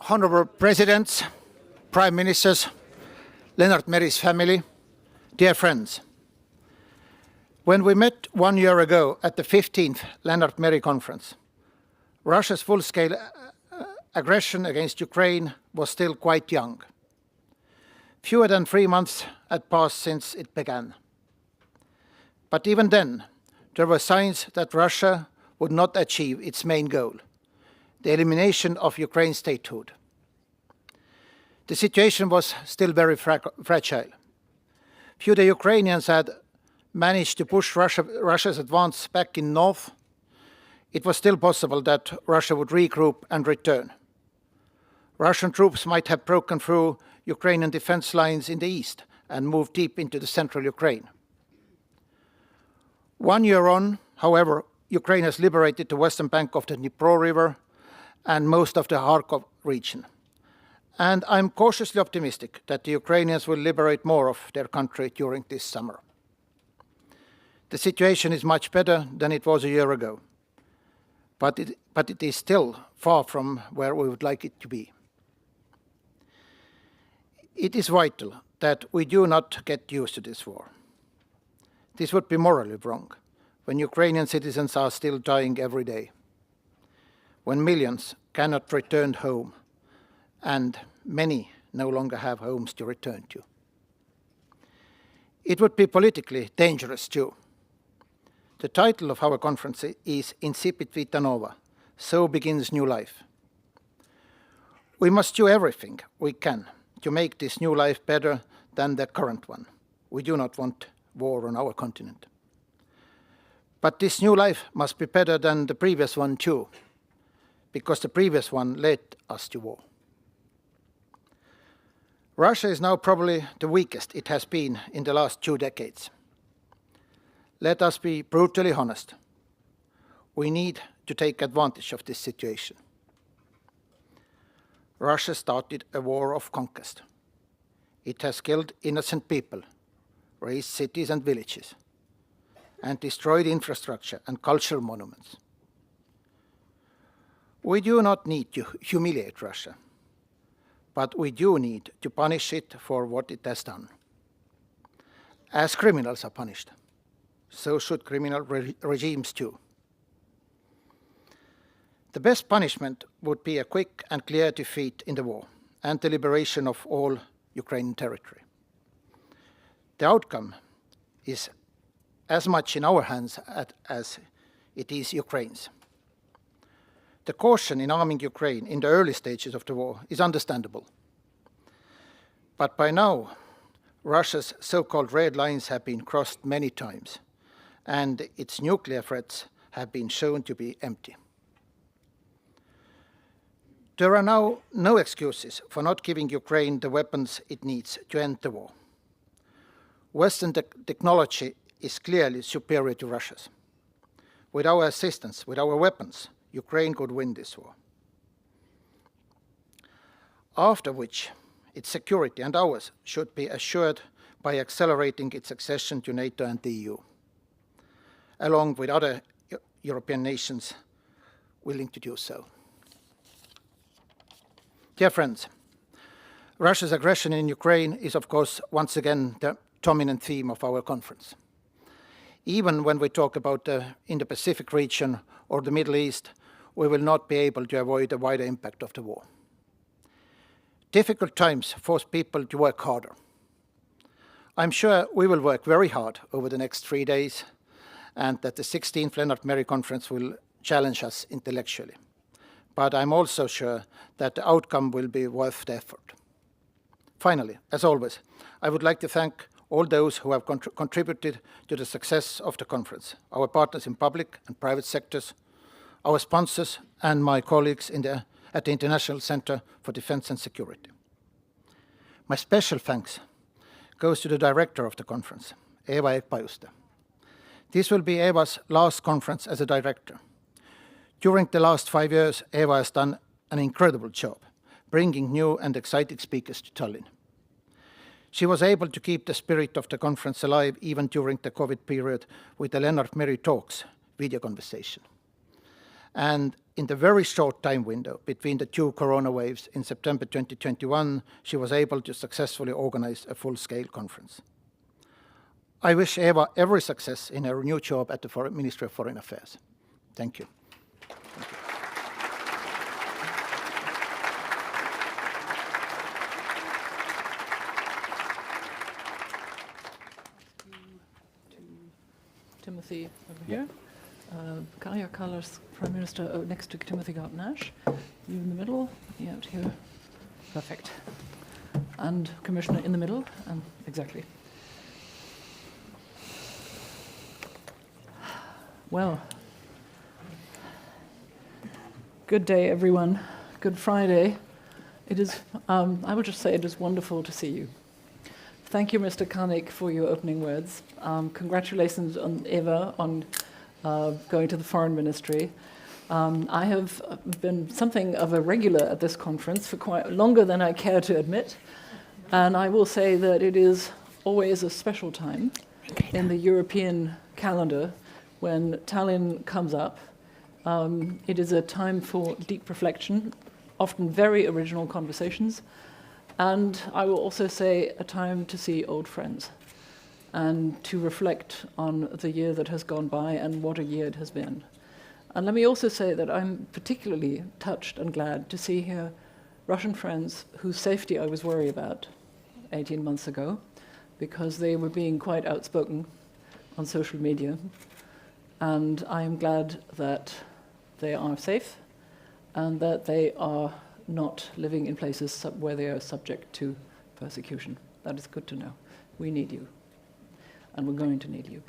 Honourable Presidents, Prime Ministers, Lennart Meri's family, dear friends. When we met 1 year ago at the 15th Lennart Meri conference, Russia's full-scale aggression against Ukraine was still quite young. Fewer than 3 months had passed since it began. But even then, there were signs that Russia would not achieve its main goal, the elimination of Ukraine's statehood. The situation was still very fragile. Few the Ukrainians had managed to push Russia's advance back in north. It was still possible that Russia would regroup and return. Russian troops might have broken through Ukrainian defense lines in the east and moved deep into the central Ukraine. 1 year on, however, Ukraine has liberated the western bank of the Dnipro River and most of the Kharkov region. And I'm cautiously optimistic that the Ukrainians will liberate more of their country during this summer. The situation is much better than it was a year ago, but it is still far from where we would like it to be. It is vital that we do not get used to this war. This would be morally wrong when Ukrainian citizens are still dying every day, when millions cannot return home and many no longer have homes to return to. It would be politically dangerous too. The title of our conference is Incipit Vita Nova, So Begins New Life. We must do everything we can to make this new life better than the current one. We do not want war on our continent. But this new life must be better than the previous one too, because the previous one led us to war. Russia is now probably the weakest it has been in the last 2 decades. Let us be brutally honest. We need to take advantage of this situation. Russia started a war of conquest. It has killed innocent people, razed cities and villages, and destroyed infrastructure and cultural monuments. We do not need to humiliate Russia, but we do need to punish it for what it has done. As criminals are punished, so should criminal regimes too. The best punishment would be a quick and clear defeat in the war and the liberation of all Ukrainian territory. The outcome is as much in our hands as it is Ukraine's. The caution in arming Ukraine in the early stages of the war is understandable. But by now, Russia's so-called red lines have been crossed many times, and its nuclear threats have been shown to be empty. There are now no excuses for not giving Ukraine the weapons it needs to end the war. Western technology is clearly superior to Russia's. With our assistance, with our weapons, Ukraine could win this war. After which, its security and ours should be assured by accelerating its accession to NATO and the EU, along with other European nations willing to do so. Dear friends, Russia's aggression in Ukraine is, of course, once again the dominant theme of our conference. Even when we talk about the Indo-Pacific region or the Middle East, we will not be able to avoid a wider impact of the war. Difficult times force people to work harder. I'm sure we will work very hard over the next 3 days, and that the 16th Lennart Meri conference will challenge us intellectually. But I'm also sure that the outcome will be worth the effort. Finally, as always, I would like to thank all those who have contributed to the success of the conference, our partners in public and private sectors, our sponsors, and my colleagues at the International Center for Defense and Security. My special thanks goes to the director of the conference, Eva Ek-Pajuste. This will be Eva's last conference as a director. During the last 5 years, Eva has done an incredible job, bringing new and exciting speakers to Tallinn. She was able to keep the spirit of the conference alive even during the COVID period with the Lennart Meri Talks video conversation. And in the very short time window between the two corona waves in September 2021, she was able to successfully organize a full-scale conference. I wish Eva every success in her new job at the Ministry of Foreign Affairs. Thank you. Timothy over here. Kaja, Kallas, Prime Minister, next to Timothy Garton. You in the middle, yeah, out here. Perfect. And Commissioner in the middle, and exactly. Well, good day, everyone. Good Friday. It is, I would just say it is wonderful to see you. Thank you, Mr. Kanik, for your opening words. Congratulations on Eva on going to the Foreign Ministry. I have been something of a regular at this conference for quite longer than I care to admit. And I will say that it is always a special time in the European calendar when Tallinn comes up. It is a time for deep reflection, often very original conversations. And I will also say a time to see old friends and to reflect on the year that has gone by and what a year it has been. And let me also say that I'm particularly touched and glad to see here Russian friends whose safety I was worried about 18 months ago because they were being quite outspoken on social media. And I am glad that they are safe and that they are not living in places where they are subject to persecution. That is good to know. We need you, and we're going to need you.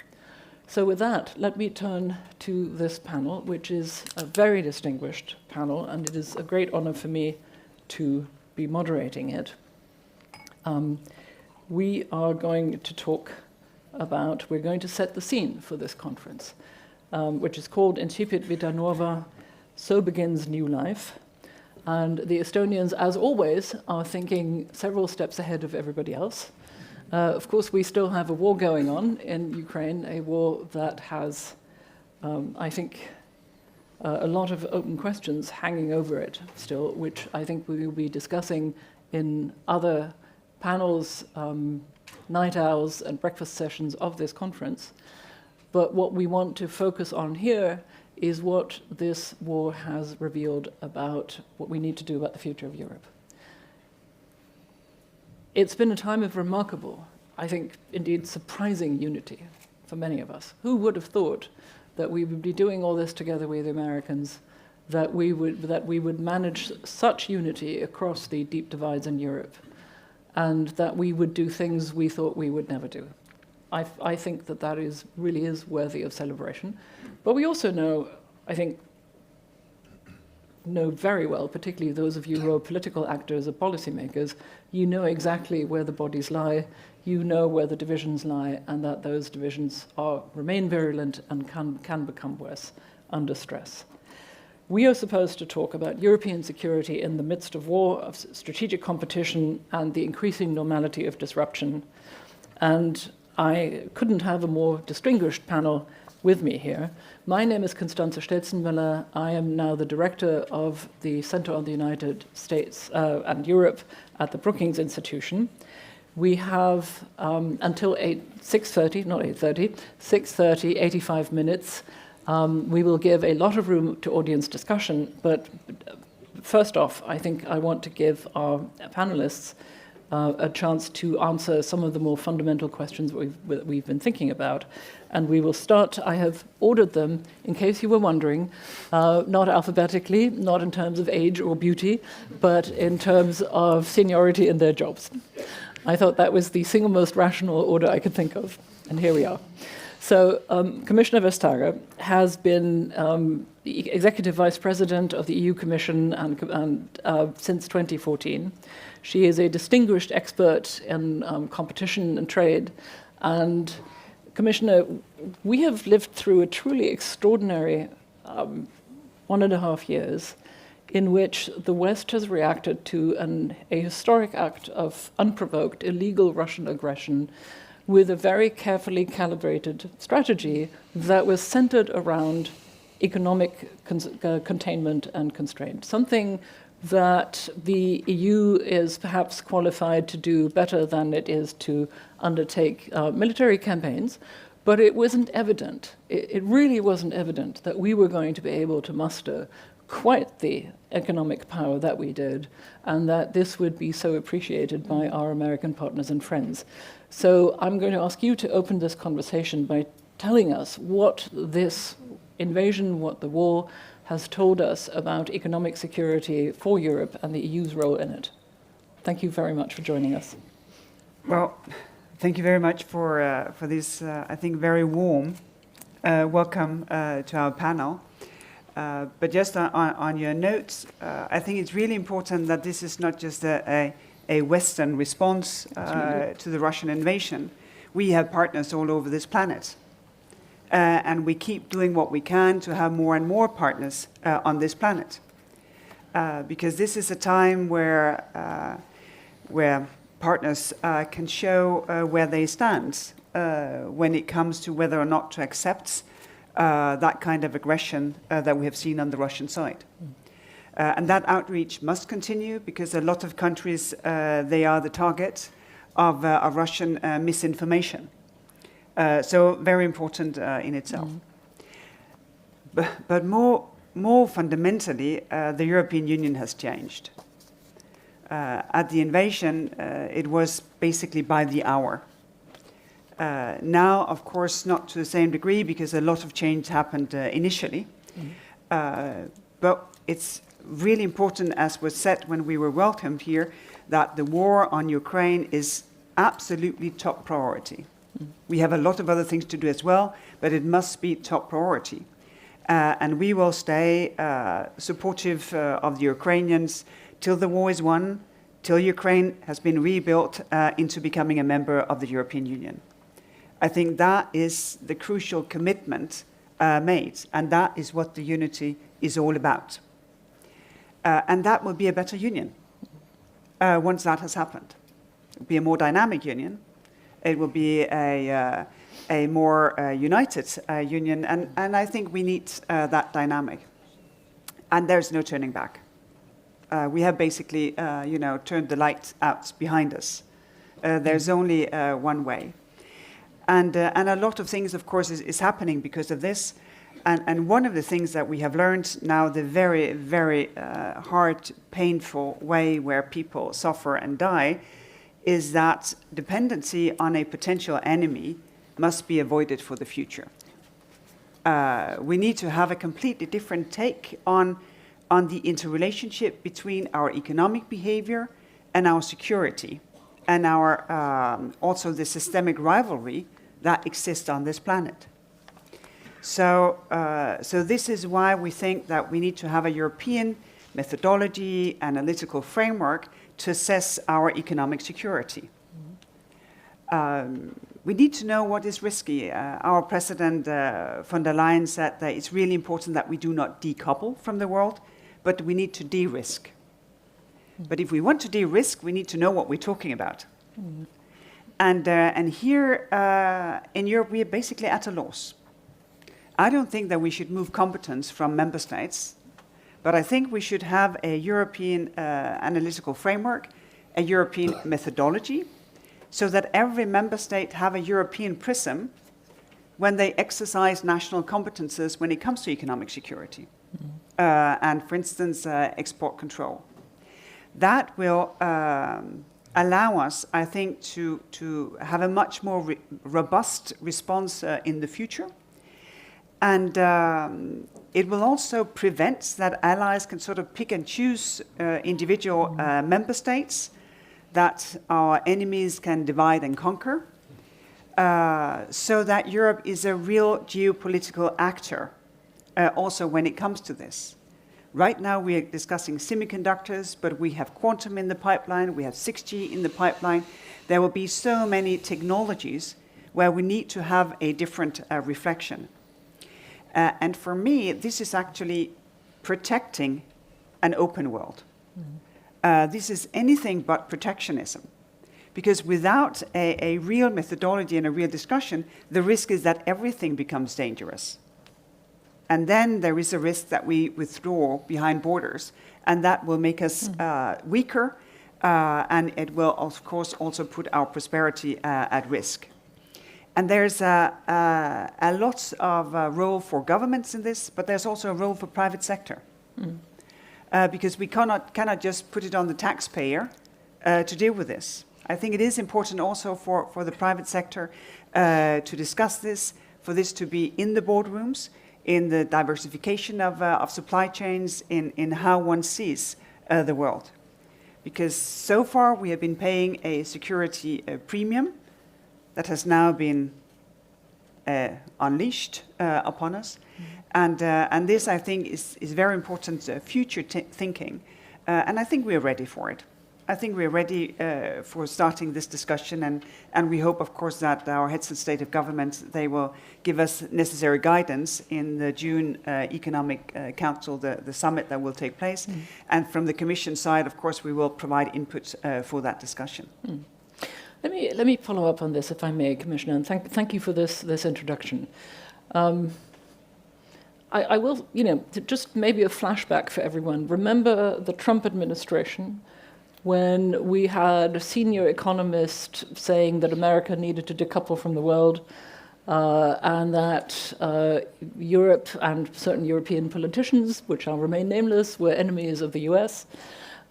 So with that, let me turn to this panel, which is a very distinguished panel, and it is a great honor for me to be moderating it. We are going to talk about, we're going to set the scene for this conference, which is called Incipit Vita Nova, So Begins New Life. And the Estonians, as always, are thinking several steps ahead of everybody else. Of course, we still have a war going on in Ukraine, a war that has, I think, a lot of open questions hanging over it still, which I think we will be discussing in other panels, night owls, and breakfast sessions of this conference. But what we want to focus on here is what this war has revealed about what we need to do about the future of Europe. It's been a time of remarkable, I think, indeed surprising unity for many of us. Who would have thought that we would be doing all this together with the Americans, that we would manage such unity across the deep divides in Europe, and that we would do things we thought we would never do. I think that really is worthy of celebration. But we also know, I think, know very well, particularly those of you who are political actors or policymakers, you know exactly where the bodies lie, you know where the divisions lie, and that those divisions remain virulent and can become worse under stress. We are supposed to talk about European security in the midst of war, of strategic competition, and the increasing normality of disruption. And I couldn't have a more distinguished panel with me here. My name is Constanze Stelzenmüller. I am now the director of the Center on the United States and Europe at the Brookings Institution. We have until 6:30, 85 minutes. We will give a lot of room to audience discussion, but first off, I think I want to give our panelists a chance to answer some of the more fundamental questions we've been thinking about. And we will start, I have ordered them, in case you were wondering, not alphabetically, not in terms of age or beauty, but in terms of seniority in their jobs. I thought that was the single most rational order I could think of, and here we are. So Commissioner Vestager has been the Executive Vice President of the EU Commission since 2014. She is a distinguished expert in competition and trade. And Commissioner, we have lived through a truly extraordinary 1.5 years in which the West has reacted to a historic act of unprovoked, illegal Russian aggression with a very carefully calibrated strategy that was centered around economic containment and constraint, something that the EU is perhaps qualified to do better than it is to undertake military campaigns, but it wasn't evident. It really wasn't evident that we were going to be able to muster quite the economic power that we did, and that this would be so appreciated by our American partners and friends. So I'm going to ask you to open this conversation by telling us what this invasion, what the war has told us about economic security for Europe and the EU's role in it. Thank you very much for joining us. Well, thank you very much for this, I think, very warm welcome to our panel. But just on your notes, I think it's really important that this is not just a Western response to the Russian invasion. We have partners all over this planet. And we keep doing what we can to have more and more partners on this planet. Because this is a time where partners can show where they stand when it comes to whether or not to accept that kind of aggression that we have seen on the Russian side. And that outreach must continue because a lot of countries, they are the target of Russian misinformation. So very important in itself. But more fundamentally, the European Union has changed. At the invasion, it was basically by the hour. Now, of course, not to the same degree because a lot of change happened initially. But it's really important, as was said when we were welcomed here, that the war on Ukraine is absolutely top priority. We have a lot of other things to do as well, but it must be top priority. And we will stay supportive of the Ukrainians till the war is won, till Ukraine has been rebuilt into becoming a member of the European Union. I think that is the crucial commitment made, and that is what the unity is all about. And that will be a better union once that has happened. It will be a more dynamic union. It will be a more united union, and I think we need that dynamic. And there's no turning back. We have basically, turned the light out behind us. There's only one way. And a lot of things, of course, is happening because of this. And one of the things that we have learned now, the very, very hard, painful way where people suffer and die, is that dependency on a potential enemy must be avoided for the future. We need to have a completely different take on the interrelationship between our economic behavior and our security, and our also the systemic rivalry that exists on this planet. So this is why we think that we need to have a European methodology, analytical framework to assess our economic security. We need to know what is risky. Our President von der Leyen said that it's really important that we do not decouple from the world, but we need to de-risk. But if we want to de-risk, we need to know what we're talking about. And here in Europe, we are basically at a loss. I don't think that we should move competence from member states, but I think we should have a European analytical framework, a European methodology, so that every member state have a European prism when they exercise national competences when it comes to economic security. And, for instance, export control. That will allow us, I think, to have a much more robust response in the future. And it will also prevent that allies can sort of pick and choose individual member states, that our enemies can divide and conquer, so that Europe is a real geopolitical actor, also when it comes to this. Right now we are discussing semiconductors, but we have quantum in the pipeline, we have 6G in the pipeline. There will be so many technologies where we need to have a different reflection. And for me, this is actually protecting an open world. This is anything but protectionism. Because without a real methodology and a real discussion, the risk is that everything becomes dangerous. And then there is a risk that we withdraw behind borders, and that will make us weaker, and it will, of course, also put our prosperity at risk. And there's a lot of role for governments in this, but there's also a role for private sector. Because we cannot just put it on the taxpayer to deal with this. I think it is important also for the private sector to discuss this, for this to be in the boardrooms, in the diversification of supply chains, in how one sees the world. Because so far we have been paying a security premium that has now been unleashed upon us. And this, I think, is very important future thinking. And I think we are ready for it. I think we are ready for starting this discussion. And we hope, of course, that our heads of state of government, they will give us necessary guidance in the June Economic Council, the summit that will take place. And from the Commission side, of course, we will provide input for that discussion. Let me follow up on this, if I may, Commissioner, and thank you for this introduction. I will, just maybe a flashback for everyone. Remember the Trump administration, when we had a senior economist saying that America needed to decouple from the world, and that Europe and certain European politicians, which shall remain nameless, were enemies of the US.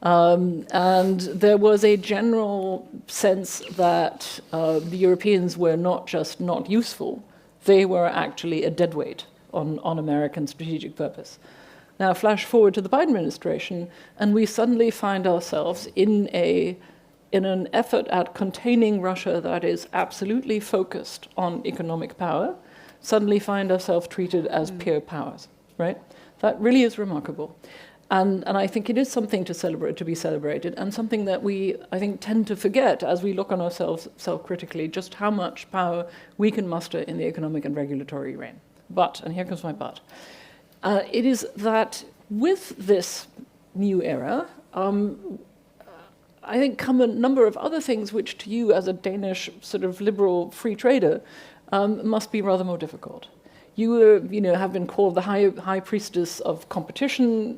And there was a general sense that the Europeans were not just not useful, they were actually a deadweight on American strategic purpose. Now, flash forward to the Biden administration, and we suddenly find ourselves in an effort at containing Russia that is absolutely focused on economic power, suddenly find ourselves treated as peer powers, right? That really is remarkable. And I think it is something to be celebrated, and something that we, I think, tend to forget as we look on ourselves self-critically, just how much power we can muster in the economic and regulatory reign. But, and here comes my but, it is that with this new era, I think come a number of other things which to you as a Danish sort of liberal free trader must be rather more difficult. You have been called the high priestess of competition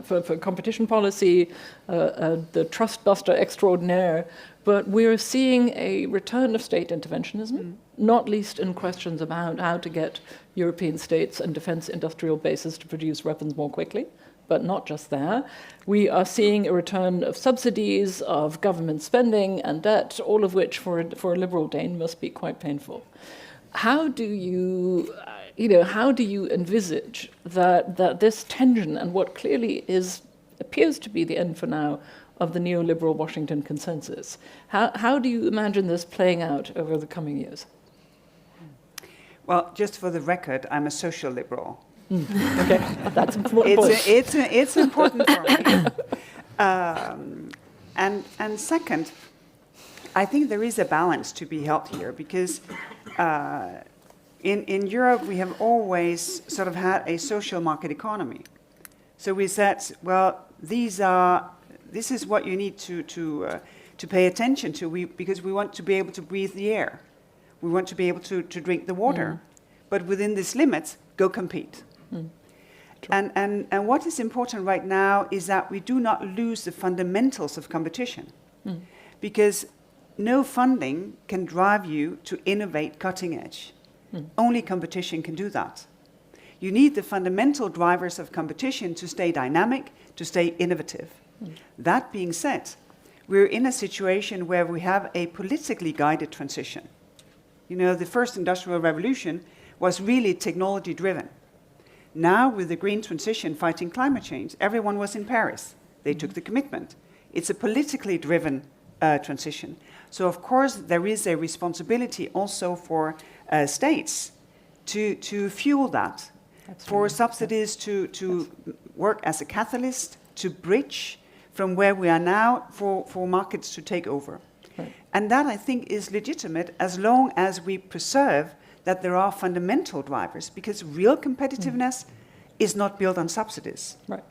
for competition policy, the trust buster extraordinaire. But we're seeing a return of state interventionism, not least in questions about how to get European states and defense industrial bases to produce weapons more quickly, but not just there. We are seeing a return of subsidies, of government spending and debt, all of which for a liberal Dane must be quite painful. How do you envisage that this tension and what clearly appears to be the end for now of the neoliberal Washington consensus, how do you imagine this playing out over the coming years? Well, just for the record, I'm a social liberal. Okay, that's important. It's important for me. And second, I think there is a balance to be held here, because in Europe we have always sort of had a social market economy. So we said, well, this is what you need to pay attention to, because we want to be able to breathe the air. We want to be able to drink the water. But within these limits, go compete. And what is important right now is that we do not lose the fundamentals of competition. Because no funding can drive you to innovate cutting edge. Only competition can do that. You need the fundamental drivers of competition to stay dynamic, to stay innovative. That being said, we're in a situation where we have a politically guided transition. The first industrial revolution was really technology driven. Now, with the green transition fighting climate change, everyone was in Paris. They took the commitment. It's a politically driven transition. So, of course, there is a responsibility also for states to fuel that, for subsidies to work as a catalyst, to bridge from where we are now for markets to take over. Right. And that, I think, is legitimate as long as we preserve that there are fundamental drivers, because real competitiveness is not built on subsidies. Right.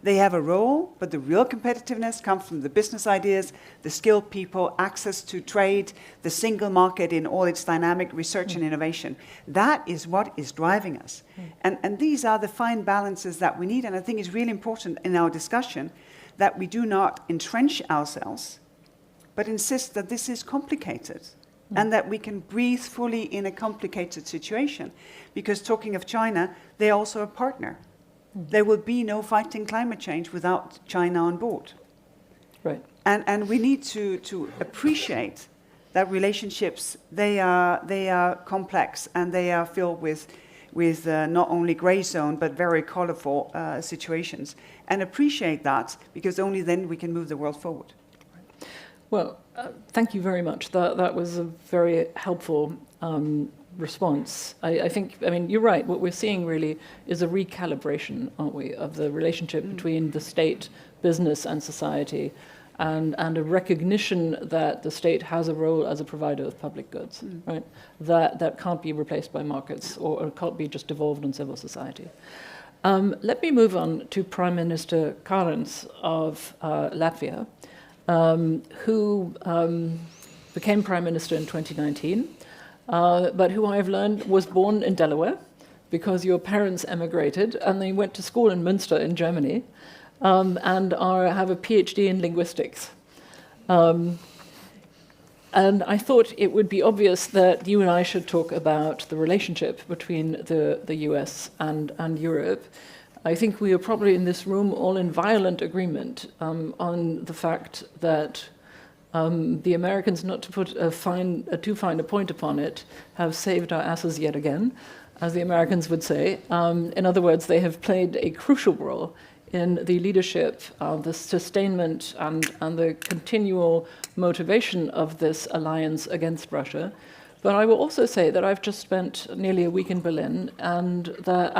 They have a role, but the real competitiveness comes from the business ideas, the skilled people, access to trade, the single market in all its dynamic research and innovation. That is what is driving us. And these are the fine balances that we need. And I think it's really important in our discussion that we do not entrench ourselves, but insist that this is complicated and that we can breathe fully in a complicated situation. Because talking of China, they're also a partner. There will be no fighting climate change without China on board. Right. And we need to appreciate that relationships, they are complex and they are filled with not only gray zone, but very colorful situations. And appreciate that, because only then we can move the world forward. Well, thank you very much. That was a very helpful response. I think, I mean, you're right. What we're seeing really is a recalibration, aren't we, of the relationship between the state, business, and society, and a recognition that the state has a role as a provider of public goods, right? That can't be replaced by markets or can't be just devolved on civil society. Let me move on to Prime Minister Kariņš of Latvia, who became Prime Minister in 2019. But who I've learned was born in Delaware because your parents emigrated and they went to school in Münster in Germany and have a PhD in linguistics. And I thought it would be obvious that you and I should talk about the relationship between the US and Europe. I think we are probably in this room all in violent agreement on the fact that the Americans, not to put too fine a point upon it, have saved our asses yet again, as the Americans would say. In other words, they have played a crucial role in the leadership, the sustainment, and the continual motivation of this alliance against Russia. But I will also say that I've just spent nearly a week in Berlin, and that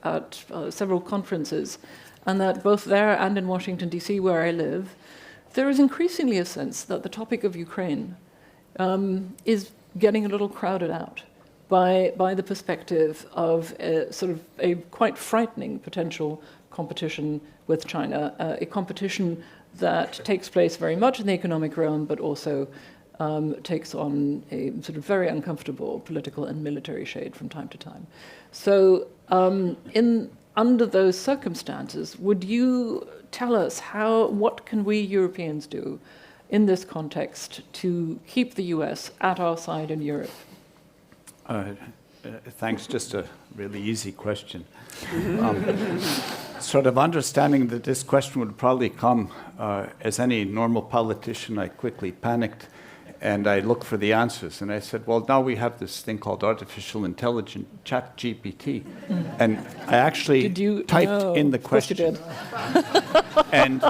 at several conferences, and that both there and in Washington, D.C., where I live, there is increasingly a sense that the topic of Ukraine is getting a little crowded out by the perspective of sort of a quite frightening potential competition with China, a competition that takes place very much in the economic realm, but also takes on a sort of very uncomfortable political and military shade from time to time. So under those circumstances, would you tell us what can we Europeans do in this context to keep the US at our side in Europe? Thanks, just a really easy question. Sort of understanding that this question would probably come, as any normal politician, I quickly panicked and I looked for the answers. And I said, well, now we have this thing called artificial intelligence, ChatGPT. And I actually typed in the question. And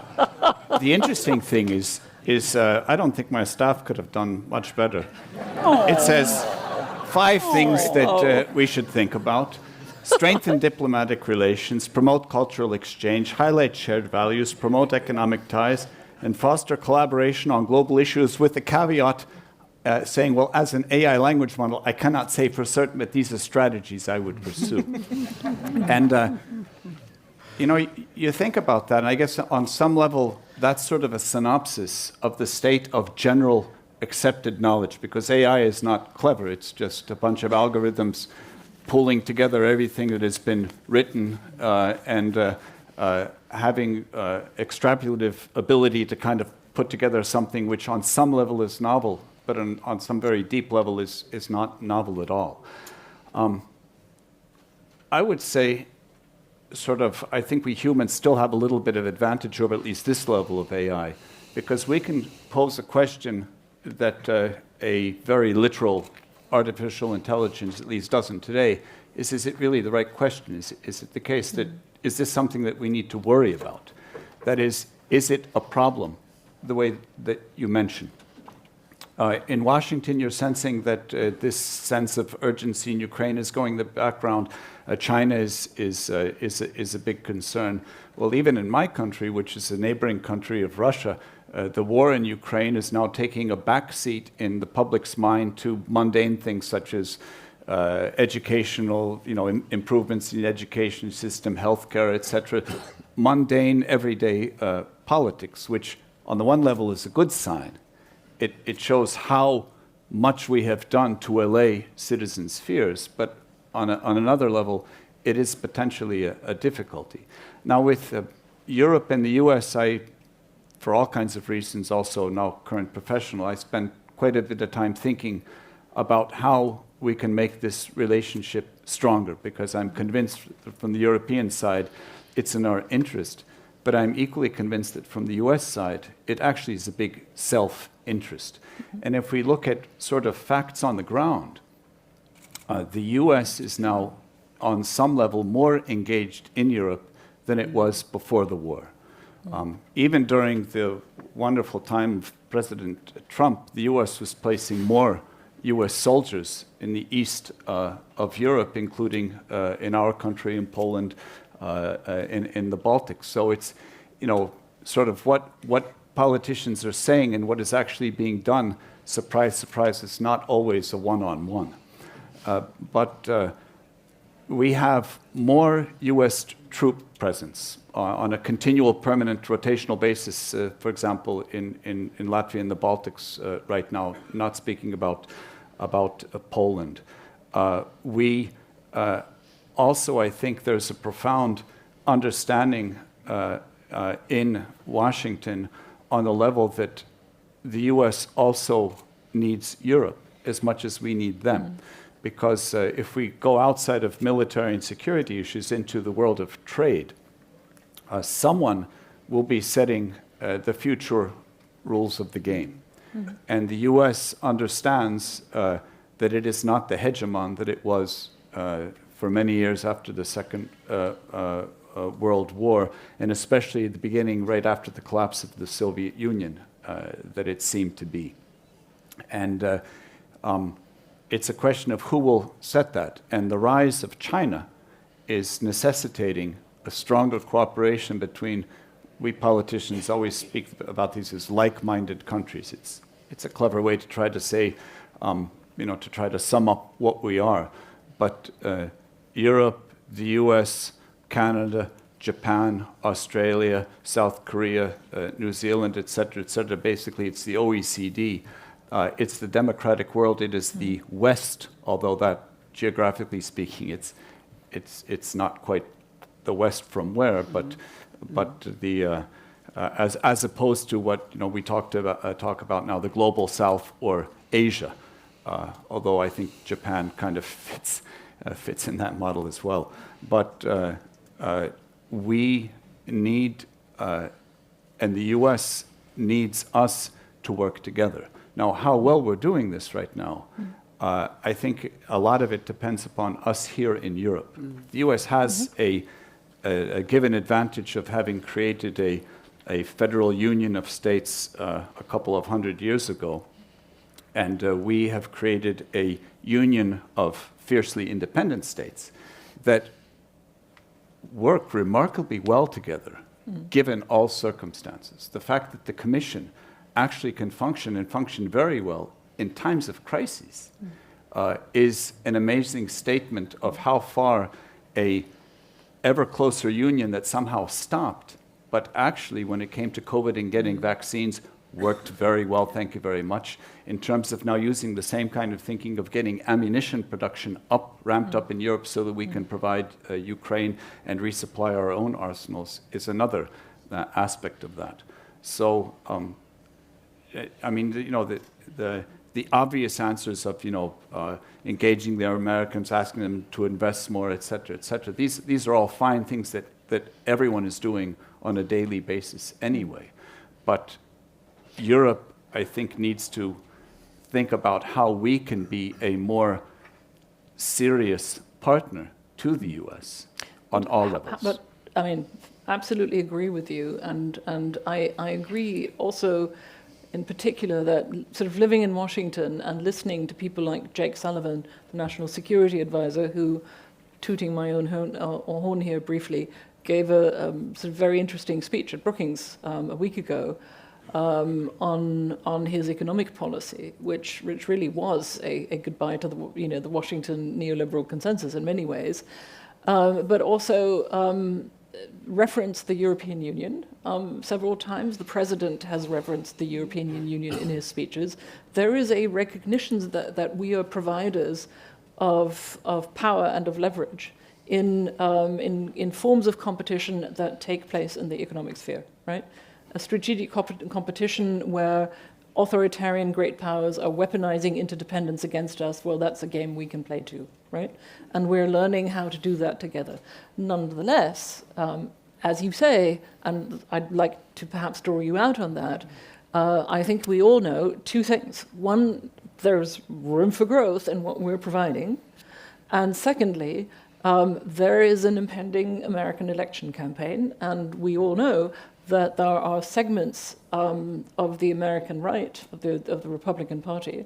the interesting thing is I don't think my staff could have done much better. It says 5 things that we should think about. Strengthen diplomatic relations, promote cultural exchange, highlight shared values, promote economic ties, and foster collaboration on global issues, with the caveat saying, well, as an AI language model, I cannot say for certain that these are strategies I would pursue. And, you think about that, and I guess on some level, that's sort of a synopsis of the state of general accepted knowledge, because AI is not clever. It's just a bunch of algorithms pulling together everything that has been written and having extrapolative ability to kind of put together something which on some level is novel, but on some very deep level is not novel at all. I would say I think we humans still have a little bit of advantage over at least this level of AI, because we can pose a question that a very literal artificial intelligence at least doesn't today, is it really the right question? Is it the case that, is this something that we need to worry about? That is it a problem, the way that you mentioned? In Washington, you're sensing that this sense of urgency in Ukraine is going in the background. China is a big concern. Well, even in my country, which is a neighboring country of Russia, the war in Ukraine is now taking a backseat in the public's mind to mundane things such as educational, improvements in the education system, healthcare, etc. mundane, everyday politics, which on the one level is a good sign. It shows how much we have done to allay citizens' fears, but on another level, it is potentially a difficulty. Now with Europe and the US, for all kinds of reasons, also now current professional, I spend quite a bit of time thinking about how we can make this relationship stronger, because I'm convinced from the European side it's in our interest, but I'm equally convinced that from the US side it actually is a big self-interest. And if we look at sort of facts on the ground, the US is now on some level more engaged in Europe than it was before the war. Even during the wonderful time of President Trump, the US was placing more US soldiers in the east of Europe, including in our country, in Poland, in the Baltics. So it's, sort of what politicians are saying and what is actually being done, surprise, surprise, it's not always a one-on-one. But we have more US troop presence on a continual, permanent, rotational basis, for example, in Latvia and the Baltics right now, not speaking about Poland. We also, I think there's a profound understanding in Washington on the level that the US also needs Europe as much as we need them. Because if we go outside of military and security issues into the world of trade, someone will be setting the future rules of the game. And the US understands that it is not the hegemon that it was for many years after the Second World War, and especially at the beginning, right after the collapse of the Soviet Union, that it seemed to be. And it's a question of who will set that. And the rise of China is necessitating a stronger cooperation between, we politicians always speak about these as like-minded countries. It's a clever way to try to say, to try to sum up what we are. But Europe, the US, Canada, Japan, Australia, South Korea, New Zealand, et cetera, basically it's the OECD. It's the democratic world. It is the West, although that, geographically speaking, it's not quite the West from where, but the as opposed to what we talk about now, the global South or Asia. Although I think Japan kind of fits in that model as well. But we need, and the US needs us to work together. Now, how well we're doing this right now, I think a lot of it depends upon us here in Europe. The US has a given advantage of having created a federal union of states a couple of 100 years ago. And we have created a union of fiercely independent states that work remarkably well together, given all circumstances. The fact that the Commission actually can function and function very well in times of crises is an amazing statement of how far a ever closer union that somehow stopped, but actually when it came to COVID and getting vaccines, worked very well, thank you very much, in terms of now using the same kind of thinking of getting ammunition production ramped up in Europe so that we can provide Ukraine and resupply our own arsenals is another aspect of that. So, I mean, the obvious answers of, engaging the Americans, asking them to invest more, et cetera, these are all fine things that everyone is doing on a daily basis anyway. But Europe, I think, needs to think about how we can be a more serious partner to the US on all levels. But, I mean, absolutely agree with you. And I agree also, in particular, that sort of living in Washington and listening to people like Jake Sullivan, the National Security Advisor, who, tooting my own horn here briefly, gave a sort of very interesting speech at Brookings a week ago on his economic policy, which really was a goodbye to the Washington neoliberal consensus in many ways, but also referenced the European Union several times. The president has referenced the European Union in his speeches. There is a recognition that we are providers of power and of leverage in forms of competition that take place in the economic sphere, right? A strategic competition where authoritarian great powers are weaponizing interdependence against us, well, that's a game we can play too, right? And we're learning how to do that together. Nonetheless, as you say, and I'd like to perhaps draw you out on that, I think we all know two things. One, there's room for growth in what we're providing. And secondly, there is an impending American election campaign, and we all know that there are segments of the American right, of the Republican Party,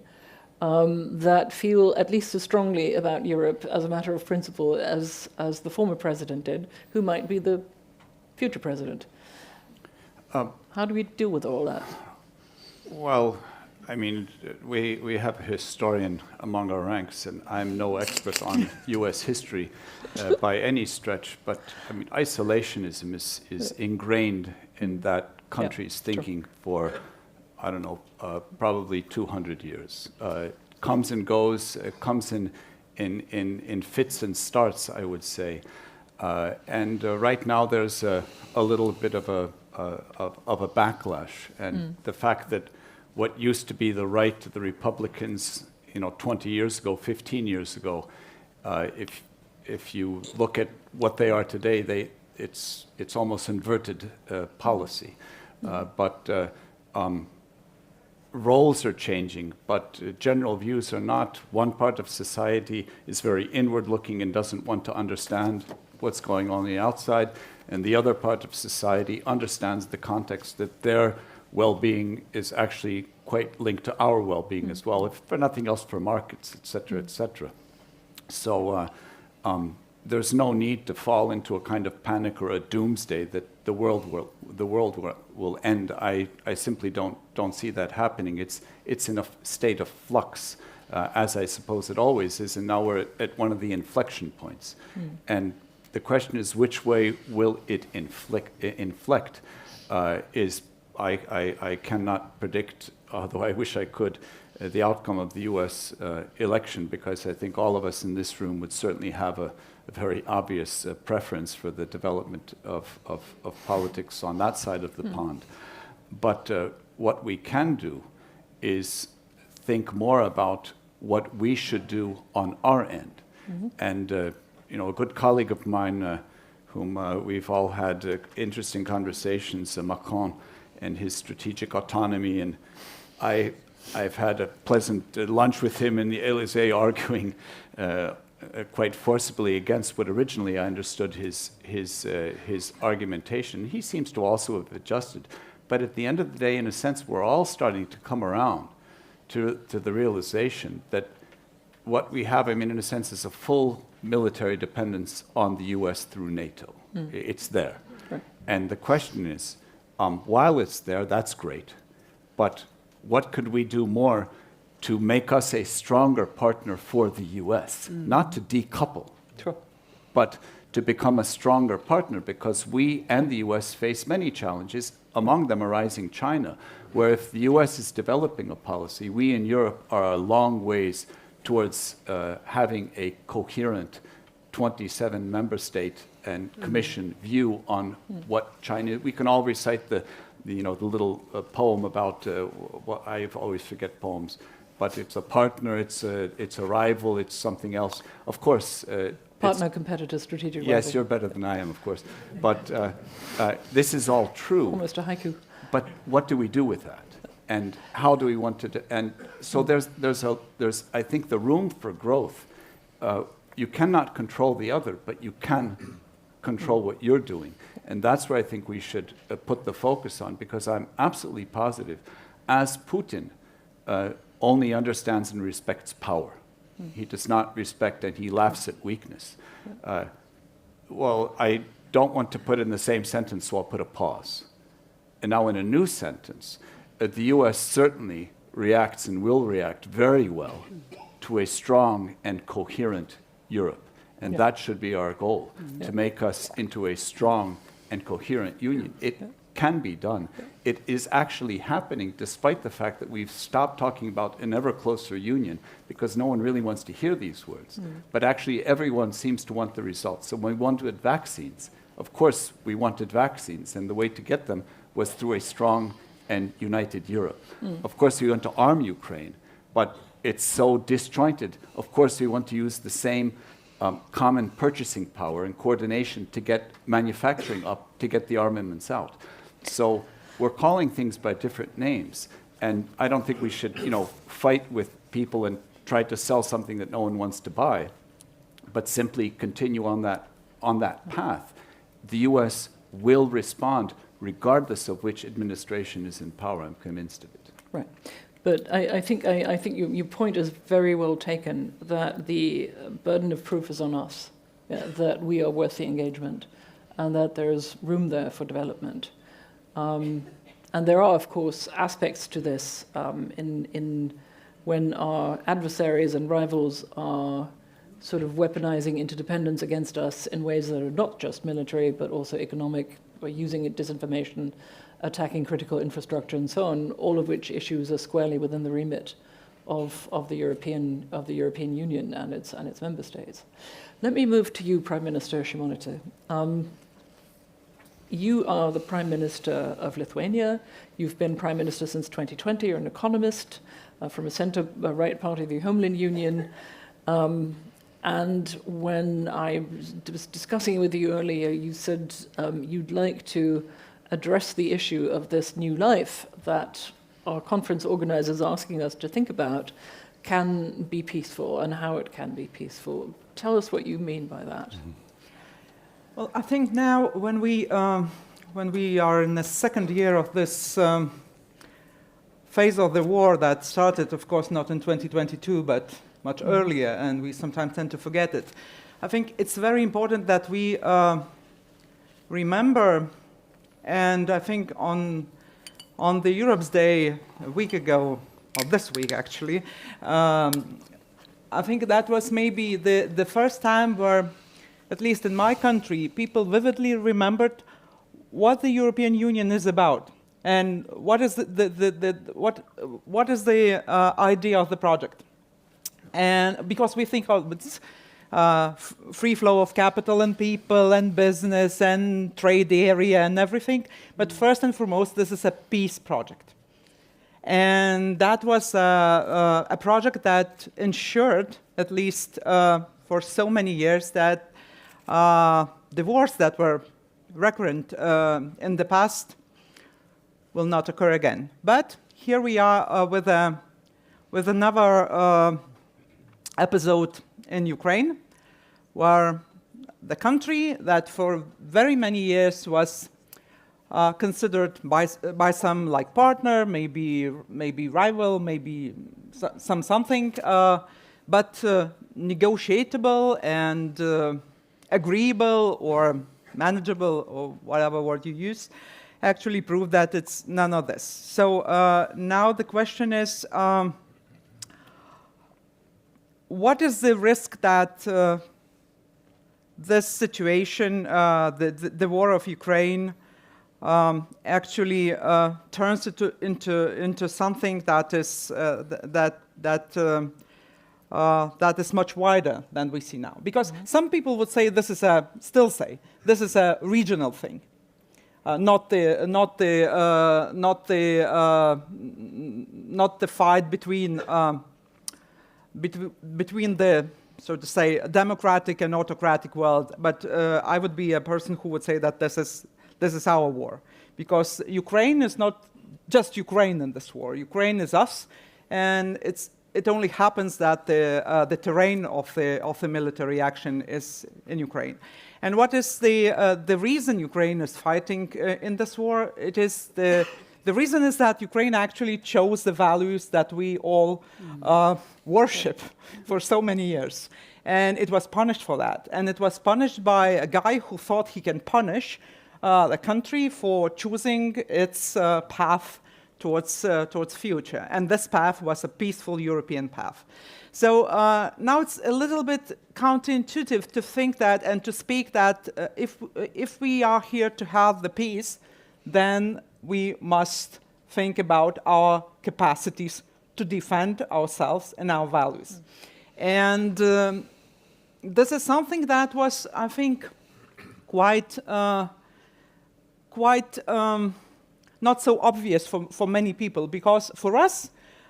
that feel at least as strongly about Europe as a matter of principle as the former president did, who might be the future president. How do we deal with all that? Well, I mean, we have a historian among our ranks, and I'm no expert on U.S. history by any stretch, but I mean, isolationism is ingrained in that country's thinking for, I don't know, probably 200 years. Comes and goes, comes in fits and starts, I would say. And right now there's a little bit of a backlash, and the fact that what used to be the right of the Republicans, 20 years ago, 15 years ago, if you look at what they are today, it's almost inverted policy. But roles are changing, but general views are not. One part of society is very inward-looking and doesn't want to understand what's going on the outside, and the other part of society understands the context that their well-being is actually quite linked to our well-being as well, if for nothing else, for markets, et cetera, et cetera. So there's no need to fall into a kind of panic or a doomsday that the world will end. I simply don't see that happening. It's in a state of flux, as I suppose it always is, and now we're at one of the inflection points. And the question is, which way will it inflect? I cannot predict, although I wish I could, the outcome of the U.S. Election, because I think all of us in this room would certainly have a very obvious preference for the development of politics on that side of the pond. But what we can do is think more about what we should do on our end. And a good colleague of mine, whom we've all had interesting conversations, Macron, and his strategic autonomy, and I've had a pleasant lunch with him in the Élysée, arguing quite forcibly against what originally I understood his argumentation. He seems to also have adjusted, but at the end of the day, in a sense, we're all starting to come around to the realization that what we have, I mean, in a sense, is a full military dependence on the U.S. through NATO. It's there. Right. And the question is, while it's there, that's great, but what could we do more to make us a stronger partner for the U.S., not to decouple, but to become a stronger partner, because we and the U.S. face many challenges, among them arising China, where if the U.S. is developing a policy, we in Europe are a long ways towards having a coherent 27 member state and commission view on what China. We can all recite the little poem about what I always forget poems, but it's a partner, it's a rival, it's something else. Of course, partner, competitor, strategic rival. Yes, you're better than I am, of course. But this is all true. Almost a haiku. But what do we do with that? And how do we want to? And so there's I think the room for growth. You cannot control the other, but you can control what you're doing. And that's where I think we should put the focus on, because I'm absolutely positive, as Putin only understands and respects power. He does not respect, and he laughs at weakness. Well, I don't want to put in the same sentence, so I'll put a pause. And now in a new sentence, the U.S. certainly reacts and will react very well to a strong and coherent Europe. And that should be our goal, to make us into a strong and coherent union. It can be done. It is actually happening, despite the fact that we've stopped talking about an ever closer union, because no one really wants to hear these words. But actually, everyone seems to want the results. So when we wanted vaccines, of course, we wanted vaccines, and the way to get them was through a strong and united Europe. Of course, we want to arm Ukraine, but it's so disjointed. Of course, we want to use the same common purchasing power and coordination to get manufacturing up, to get the armaments out. So we're calling things by different names, and I don't think we should, fight with people and try to sell something that no one wants to buy, but simply continue on that path. The U.S. will respond regardless of which administration is in power. I'm convinced of it. Right. But I think your point is very well taken, that the burden of proof is on us, that we are worth the engagement, and that there's room there for development. And there are, of course, aspects to this in when our adversaries and rivals are sort of weaponizing interdependence against us in ways that are not just military, but also economic, or using disinformation, attacking critical infrastructure, and so on, all of which issues are squarely within the remit of the European Union and its member states. Let me move to you, Prime Minister Šimonytė. You are the Prime Minister of Lithuania. You've been Prime Minister since 2020. You're an economist from a centre-right party, the Homeland Union. And when I was discussing with you earlier, you said you'd like to address the issue of this new life that our conference organizers are asking us to think about can be peaceful, and how it can be peaceful. Tell us what you mean by that. Well, I think now when we are in the second year of this phase of the war that started, of course, not in 2022, but much earlier, and we sometimes tend to forget it, I think it's very important that we remember. And I think on the Europe's Day a week ago, or this week actually, I think that was maybe the first time where, at least in my country, people vividly remembered what the European Union is about and what is what is the idea of the project. And because we think of it's free flow of capital and people and business and trade area and everything. But first and foremost, this is a peace project. And that was a project that ensured, at least for so many years, that the wars that were recurrent in the past will not occur again. But here we are with another episode in Ukraine, where the country that for very many years was considered by some like partner, maybe rival, maybe something, but negotiable and agreeable or manageable, or whatever word you use, actually proved that it's none of this. So now the question is, what is the risk that this situation, the war of Ukraine, actually turns into something that is much wider than we see now? Because some people would say this is a regional thing, not the fight between the, so to say, democratic and autocratic world. But I would be a person who would say that this is our war, because Ukraine is not just Ukraine in this war. Ukraine is us, and it only happens that the terrain of the military action is in Ukraine. And what is the reason Ukraine is fighting in this war? It is the reason is that Ukraine actually chose the values that we all worship for so many years. And it was punished for that. And it was punished by a guy who thought he can punish the country for choosing its path towards future. And this path was a peaceful European path. So now it's a little bit counterintuitive to think that and to speak that if we are here to have the peace, then we must think about our capacities to defend ourselves and our values. And this is something that was, I think, quite not so obvious for many people, because for us,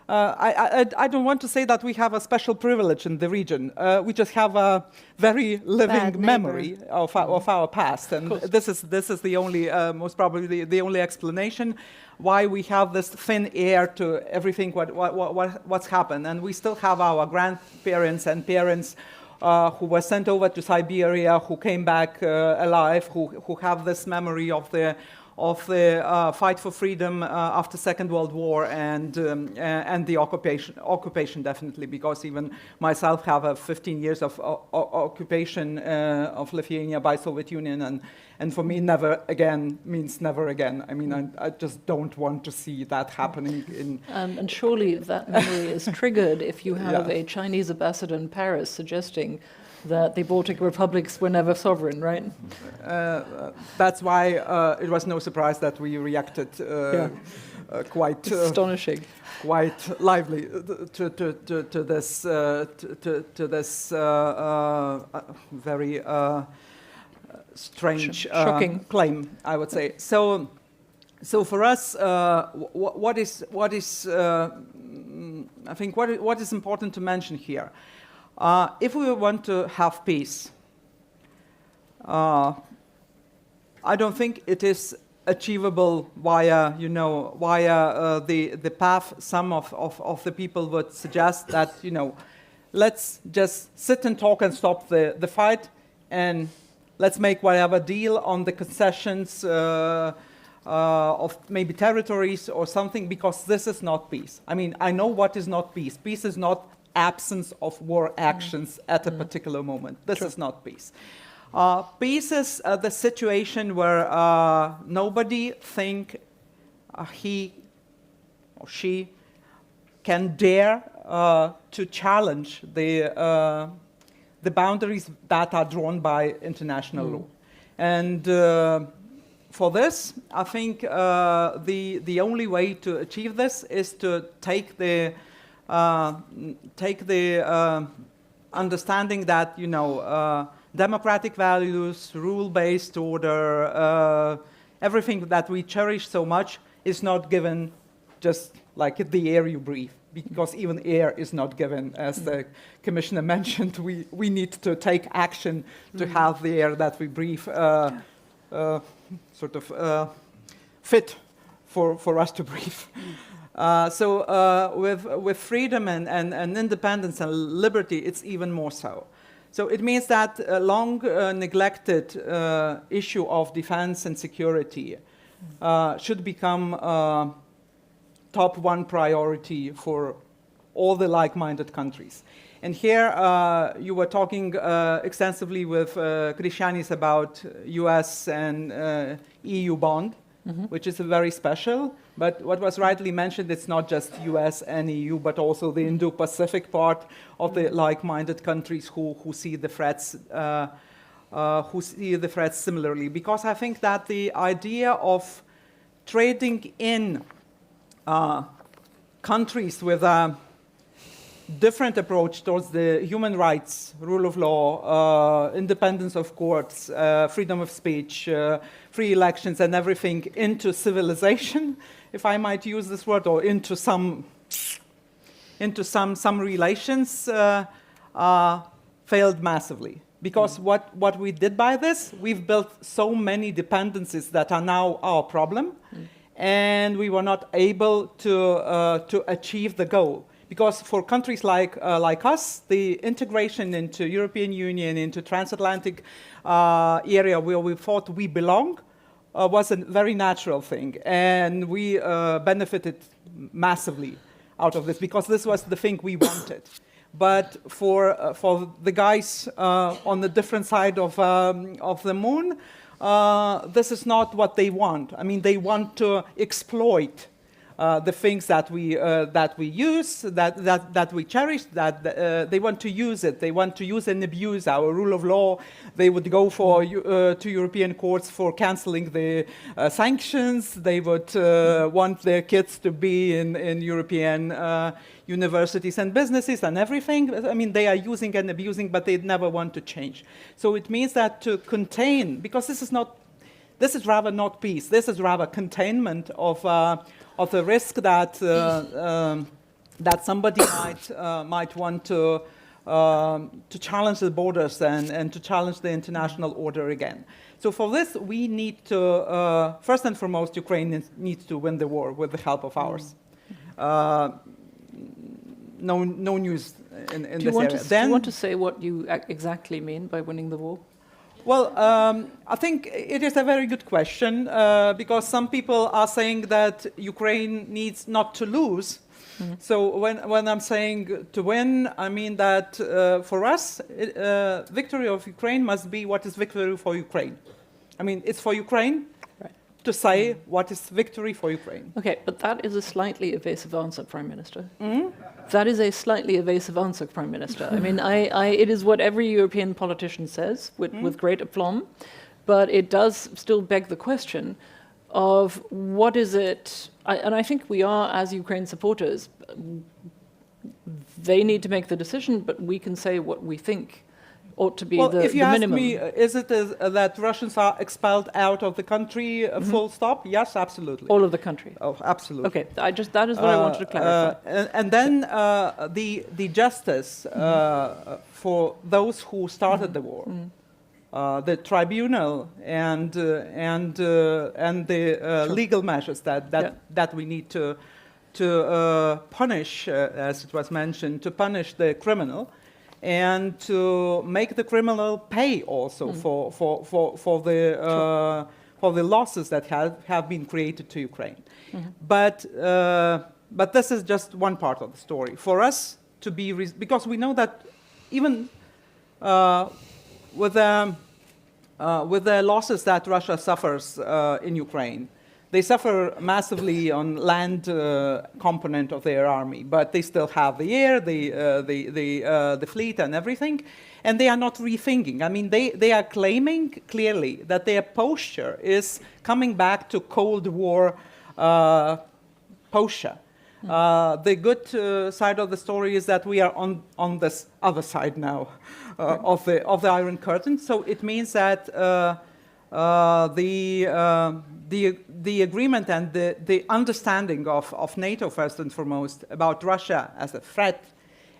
I don't want to say that we have a special privilege in the region. We just have a very living memory of our past, and this is the only, most probably the only explanation why we have this thin air to everything what's happened. And we still have our grandparents and parents who were sent over to Siberia, who came back alive, who have this memory of the fight for freedom after Second World War and the occupation definitely, because even myself have a 15 years of occupation of Lithuania by Soviet Union, and for me never again means never again. I mean, I just don't want to see that happening in. And surely that memory is triggered if you have a Chinese ambassador in Paris suggesting that the Baltic republics were never sovereign, right? That's why it was no surprise that we reacted quite astonishing, quite lively to this very strange, shocking claim, I would say. So for us, what is I think what is important to mention here. If we want to have peace, I don't think it is achievable via the path some of the people would suggest, that let's just sit and talk and stop the fight, and let's make whatever deal on the concessions of maybe territories or something, because this is not peace. I mean, I know what is not peace. Peace is not absence of war actions at a particular moment. This is not peace. Peace is the situation where nobody think he or she can dare to challenge the boundaries that are drawn by international law. And for this, I think the only way to achieve this is to take the understanding that democratic values, rule-based order, everything that we cherish so much is not given just like the air you breathe, because even air is not given. As the commissioner mentioned, we need to take action to have the air that we breathe sort of fit for us to breathe. So with freedom and independence and liberty, it's even more so. So it means that a long neglected issue of defense and security should become top one priority for all the like-minded countries. And here you were talking extensively with Krišjānis about US and EU bond, which is very special. But what was rightly mentioned, it's not just US and EU, but also the Indo-Pacific part of the like-minded countries who see the threats similarly. Because I think that the idea of trading in countries with a different approach towards the human rights, rule of law, independence of courts, freedom of speech, free elections and everything into civilization, if I might use this word, or into some relations, failed massively. Because what we did by this, we've built so many dependencies that are now our problem, and we were not able to achieve the goal. Because for countries like us, the integration into European Union, into transatlantic area where we thought we belong, was a very natural thing. And we benefited massively out of this, because this was the thing we wanted. But for the guys on the different side of the moon, this is not what they want. I mean, they want to exploit the things that we use, that we cherish, that they want to use it. They want to use and abuse our rule of law. They would go to European courts for cancelling the sanctions. They would want their kids to be in European universities and businesses and everything. I mean, they are using and abusing, but they never want to change. So it means that to contain, because this is rather not peace. This is rather containment of the risk that that somebody might want to challenge the borders and to challenge the international order again. So for this, we need to first and foremost, Ukraine needs to win the war with the help of ours. No news in this area. Do you want to say what you exactly mean by winning the war? Well, I think it is a very good question because some people are saying that Ukraine needs not to lose. Mm-hmm. So when I'm saying to win, I mean that for us, victory of Ukraine must be what is victory for Ukraine. I mean, it's for Ukraine to say what is victory for Ukraine. Okay, but that is a slightly evasive answer, Prime Minister. Mm-hmm. That is a slightly evasive answer, Prime Minister. I mean, it is what every European politician says with great aplomb, but it does still beg the question of what is it, and I think we are, as Ukraine supporters, they need to make the decision, but we can say what we think ought to be the minimum. Well, if you ask me, is it that Russians are expelled out of the country, full stop? Yes, absolutely. All of the country? Oh, absolutely. Okay, that is what I wanted to clarify. And then the justice for those who started the war, the tribunal and the legal measures that we need to punish, as it was mentioned, to punish the criminal, and to make the criminal pay also for the losses that have been created to Ukraine. Mm-hmm. But this is just one part of the story. For us to be, because we know that even with the losses that Russia suffers in Ukraine, they suffer massively on land component of their army, but they still have the air, the fleet and everything, and they are not rethinking. I mean, they are claiming clearly that their posture is coming back to Cold War posture. The good side of the story is that we are on this other side now of the Iron Curtain. So it means that the agreement and the understanding of NATO first and foremost about Russia as a threat,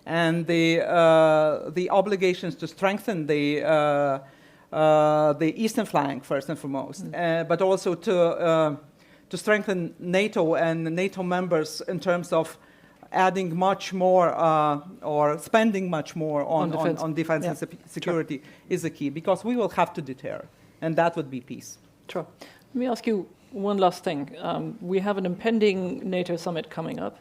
and the obligations to strengthen the eastern flank first and foremost, but also to strengthen NATO and NATO members in terms of adding much more or spending much more on defense and security is the key, because we will have to deter, and that would be peace. Sure. Let me ask you one last thing. We have an impending NATO summit coming up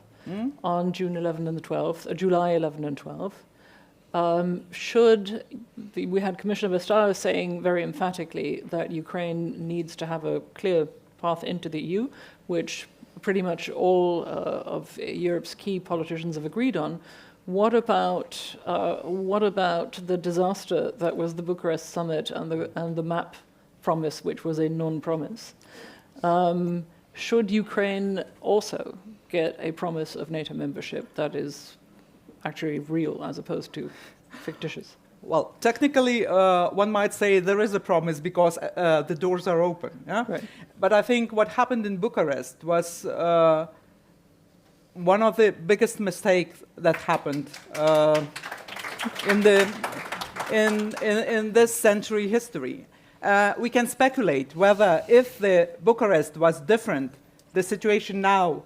on June 11 and the 12th, July 11 and 12. We had Commissioner Vestager saying very emphatically that Ukraine needs to have a clear path into the EU, which pretty much all of Europe's key politicians have agreed on. What about the disaster that was the Bucharest summit and the map promise, which was a non-promise? Should Ukraine also get a promise of NATO membership that is actually real as opposed to fictitious? Well, technically, one might say there is a promise because the doors are open. Yeah? Right. But I think what happened in Bucharest was one of the biggest mistakes that happened in this century history. We can speculate whether if the Bucharest was different, the situation now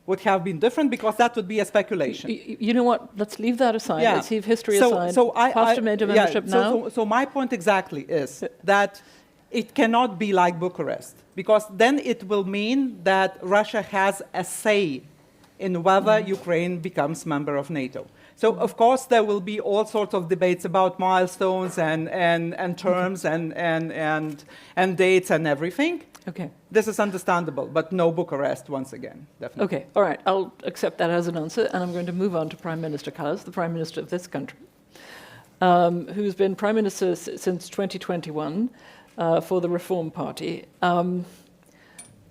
would have been different, because that would be a speculation. You know what? Let's leave that aside. Yeah. Let's leave history aside. Path to NATO membership now. So my point exactly is that it cannot be like Bucharest, because then it will mean that Russia has a say in whether Ukraine becomes member of NATO. So of course there will be all sorts of debates about milestones and terms and dates and everything. Okay. This is understandable, but no Bucharest once again, definitely. Okay, all right, I'll accept that as an answer, and I'm going to move on to Prime Minister Kallas, the Prime Minister of this country, who's been Prime Minister since 2021 for the Reform Party.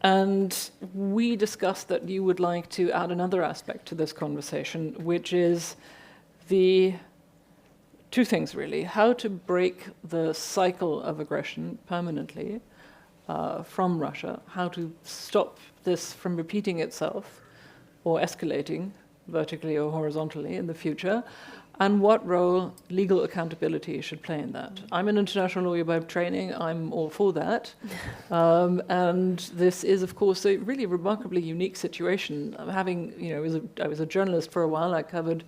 And we discussed that you would like to add another aspect to this conversation, which is the two things, really. How to break the cycle of aggression permanently from Russia, how to stop this from repeating itself or escalating vertically or horizontally in the future, and what role legal accountability should play in that. I'm an international lawyer by training, I'm all for that. And this is, of course, a really remarkably unique situation. I was a journalist for a while. I covered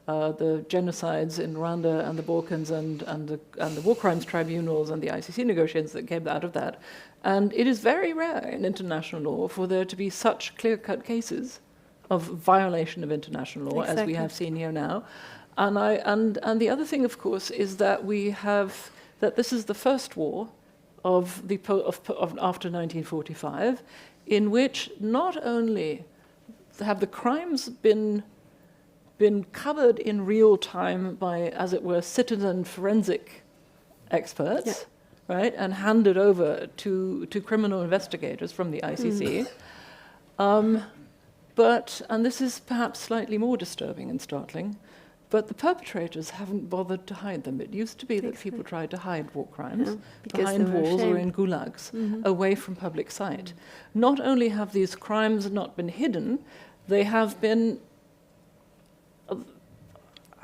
the genocides in Rwanda and the Balkans and the war crimes tribunals and the ICC negotiations that came out of that. And it is very rare in international law for there to be such clear-cut cases of violation of international law as we have seen here now. And the other thing, of course, is that that this is the first war of after 1945, in which not only have the crimes been covered in real time by, as it were, citizen forensic experts, right, and handed over to criminal investigators from the ICC. And this is perhaps slightly more disturbing and startling, but the perpetrators haven't bothered to hide them. It used to be that people tried to hide war crimes behind walls or in gulags, away from public sight. Not only have these crimes not been hidden, they have been,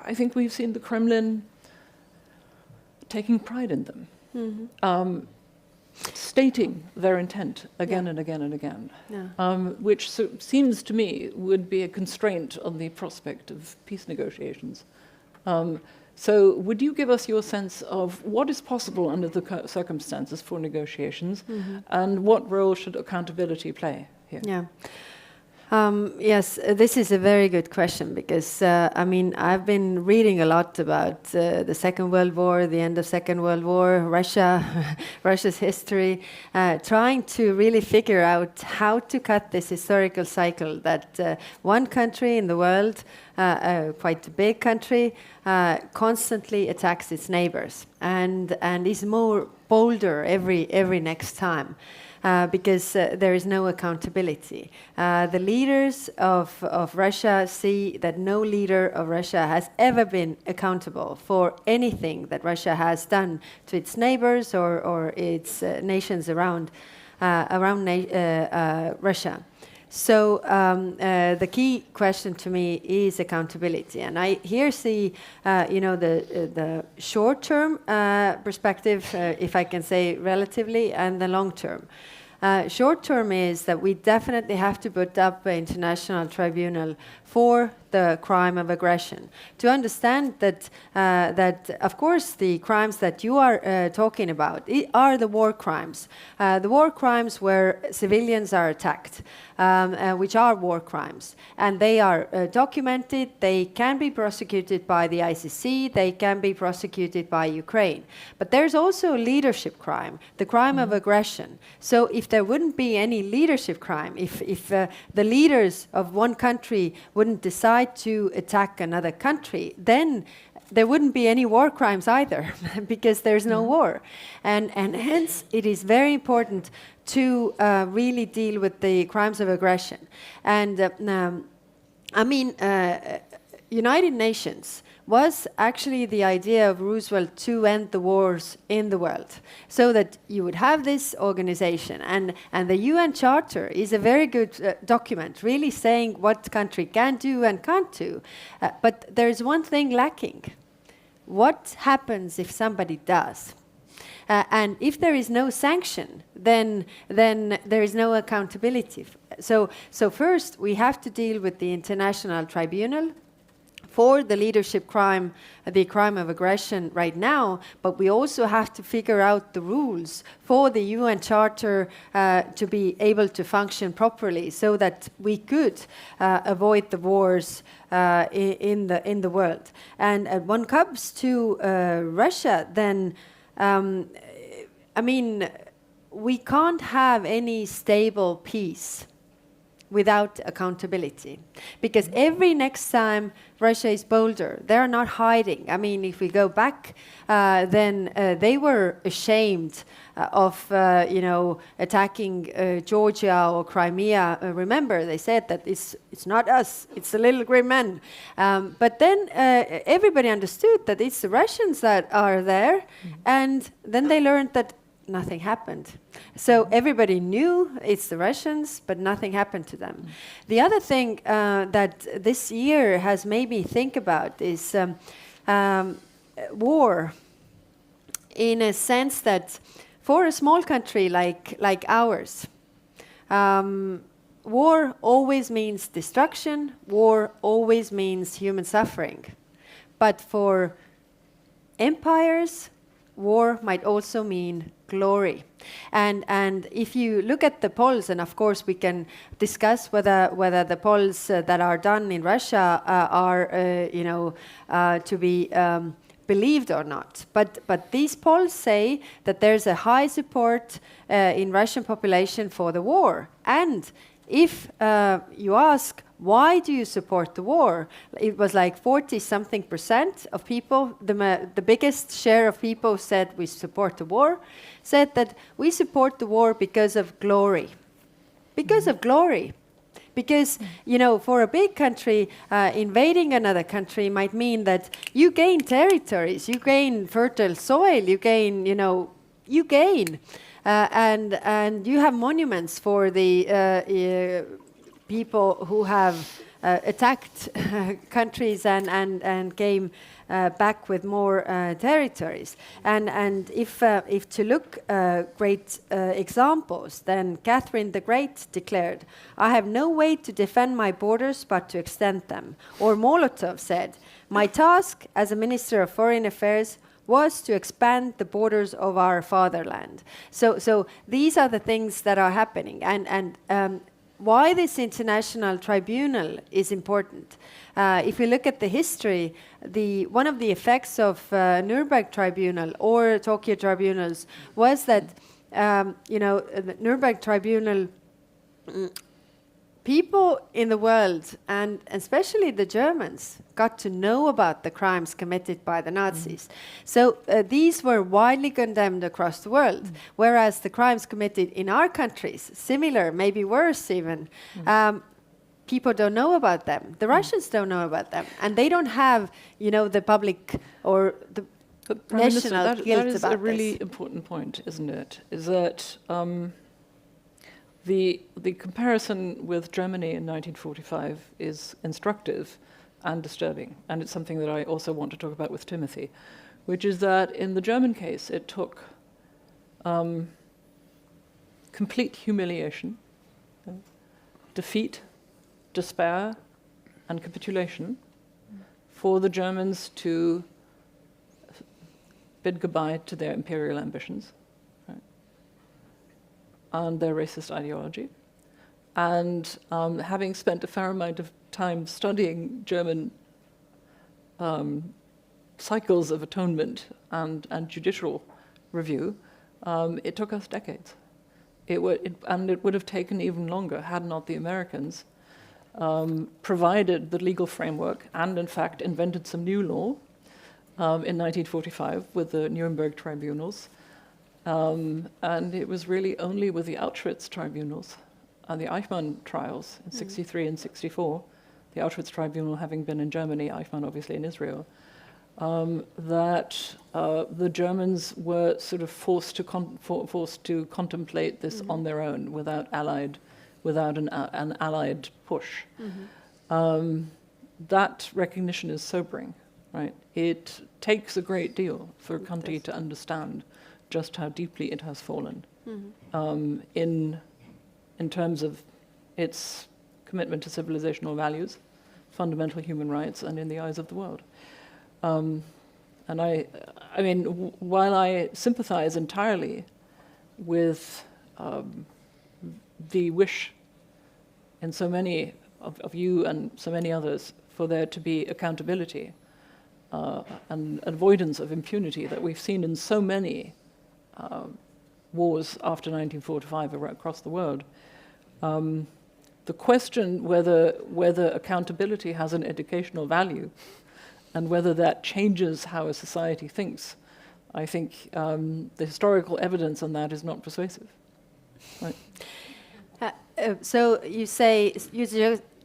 I think we've seen the Kremlin taking pride in them, stating their intent again and again and again, which seems to me would be a constraint on the prospect of peace negotiations. So would you give us your sense of what is possible under the circumstances for negotiations, and what role should accountability play here? Yeah. Yes, this is a very good question because, I've been reading a lot about the Second World War, the end of Second World War, Russia's history, trying to really figure out how to cut this historical cycle that one country in the world, quite a big country, constantly attacks its neighbors and is more bolder every next time. Because there is no accountability. The leaders of Russia see that no leader of Russia has ever been accountable for anything that Russia has done to its neighbors or its nations around Russia. So the key question to me is accountability, and I here see, the short-term perspective, if I can say relatively, and the long-term. Short-term is that we definitely have to put up an international tribunal for the crime of aggression. To understand that, of course, the crimes that you are talking about are the war crimes. The war crimes where civilians are attacked, which are war crimes. And they are documented. They can be prosecuted by the ICC. They can be prosecuted by Ukraine. But there's also a leadership crime, the crime of aggression. So if there wouldn't be any leadership crime, if the leaders of one country wouldn't decide to attack another country, then there wouldn't be any war crimes either, because there's no war. And hence, it is very important to really deal with the crimes of aggression. And United Nations was actually the idea of Roosevelt to end the wars in the world, so that you would have this organization. And the UN Charter is a very good document, really saying what country can do and can't do. But there's one thing lacking. What happens if somebody does? And if there is no sanction, then there is no accountability. So first, we have to deal with the International Tribunal for the leadership crime, the crime of aggression right now, but we also have to figure out the rules for the UN Charter to be able to function properly, so that we could avoid the wars in the world. And when it comes to Russia, then we can't have any stable peace without accountability, because every next time Russia is bolder, they're not hiding. I mean, if we go back, then they were ashamed of attacking Georgia or Crimea. Remember, they said that it's not us, it's the little grey men. But then everybody understood that it's the Russians that are there, and then they learned that nothing happened. So everybody knew it's the Russians, but nothing happened to them. The other thing that this year has made me think about is war, in a sense that for a small country like ours, war always means destruction, war always means human suffering. But for empires, war might also mean glory. And if you look at the polls, and of course we can discuss whether the polls that are done in Russia are to be believed or not. But these polls say that there's a high support in Russian population for the war. And if you ask, why do you support the war? It was like 40-something% of people, the biggest share of people said we support the war, said that we support the war because of glory. Because of glory. Because, for a big country, invading another country might mean that you gain territories, you gain fertile soil, you gain, you gain. And you have monuments for the people who have attacked countries and came back with more territories. And if to look great examples, then Catherine the Great declared, "I have no way to defend my borders but to extend them." Or Molotov said, "My task as a Minister of Foreign Affairs was to expand the borders of our fatherland." So these are the things that are happening. And why this international tribunal is important. If we look at the history, one of the effects of Nuremberg Tribunal or Tokyo tribunals was that the Nuremberg Tribunal, people in the world, and especially the Germans, got to know about the crimes committed by the Nazis. So these were widely condemned across the world, whereas the crimes committed in our countries, similar, maybe worse even, people don't know about them. The Russians don't know about them, and they don't have, the public or the national guilt that is about a really this. important point, isn't it? Is that the comparison with Germany in 1945 is instructive and disturbing, and it's something that I also want to talk about with Timothy, which is that in the German case it took complete humiliation, defeat, despair, and capitulation for the Germans to bid goodbye to their imperial ambitions, right, and their racist ideology. And having spent a fair amount of time studying German cycles of atonement and judicial review, it took us decades. It would have taken even longer had not the Americans provided the legal framework and, in fact, invented some new law in 1945 with the Nuremberg tribunals. And it was really only with the Auschwitz tribunals and the Eichmann trials in 63 and 64, the Auschwitz tribunal having been in Germany, Eichmann obviously in Israel, that the Germans were sort of forced to contemplate this on their own without an allied push. That recognition is sobering, right? It takes a great deal for a country to understand just how deeply it has fallen in terms of its commitment to civilizational values, fundamental human rights, and in the eyes of the world. And I mean, while I sympathize entirely with the wish in so many of you and so many others for there to be accountability and avoidance of impunity that we've seen in so many wars after 1945 across the world. The question whether accountability has an educational value and whether that changes how a society thinks, I think the historical evidence on that is not persuasive. Right. So you say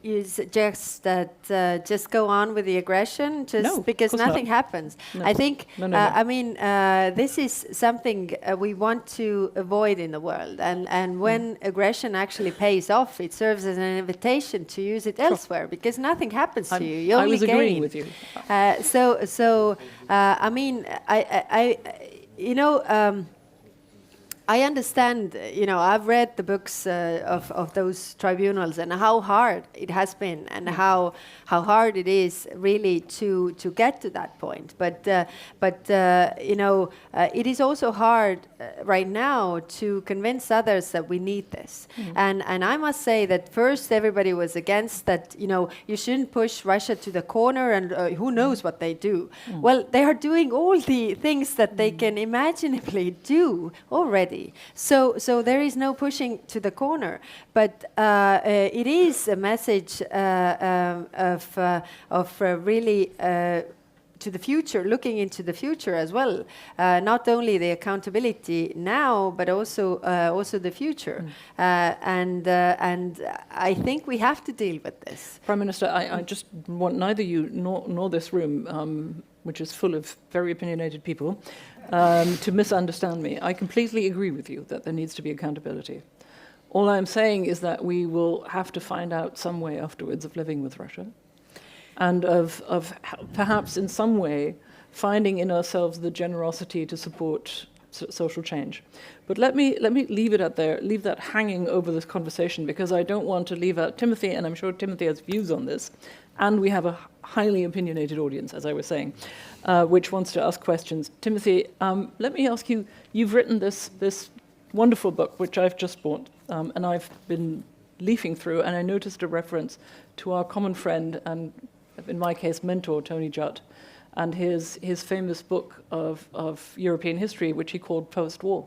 you suggest that just go on with the aggression, just because nothing happens. No. I think. No. I mean, this is something we want to avoid in the world, and when aggression actually pays off, it serves as an invitation to use it elsewhere, because nothing happens to you. You only I was gain. agreeing with you. I mean, I understand, I've read the books of those tribunals and how hard it has been and how hard it is really to get to that point. But it is also hard right now to convince others that we need this. And I must say that first everybody was against that, you shouldn't push Russia to the corner and who knows what they do. Well, they are doing all the things that they can imaginably do already. So there is no pushing to the corner, but it is a message of really to the future, looking into the future as well. Not only the accountability now, but also the future. And I think we have to deal with this. Prime Minister, I just want neither you nor this room, which is full of very opinionated people, to misunderstand me. I completely agree with you that there needs to be accountability. All I'm saying is that we will have to find out some way afterwards of living with Russia, and of perhaps in some way finding in ourselves the generosity to support social change. But let me leave it at there, leave that hanging over this conversation, because I don't want to leave out Timothy, and I'm sure Timothy has views on this, and we have a highly opinionated audience, as I was saying, which wants to ask questions. Timothy, let me ask you, you've written this wonderful book, which I've just bought, and I've been leafing through, and I noticed a reference to our common friend, and in my case, mentor, Tony Judt, and his famous book of European history, which he called Post-War.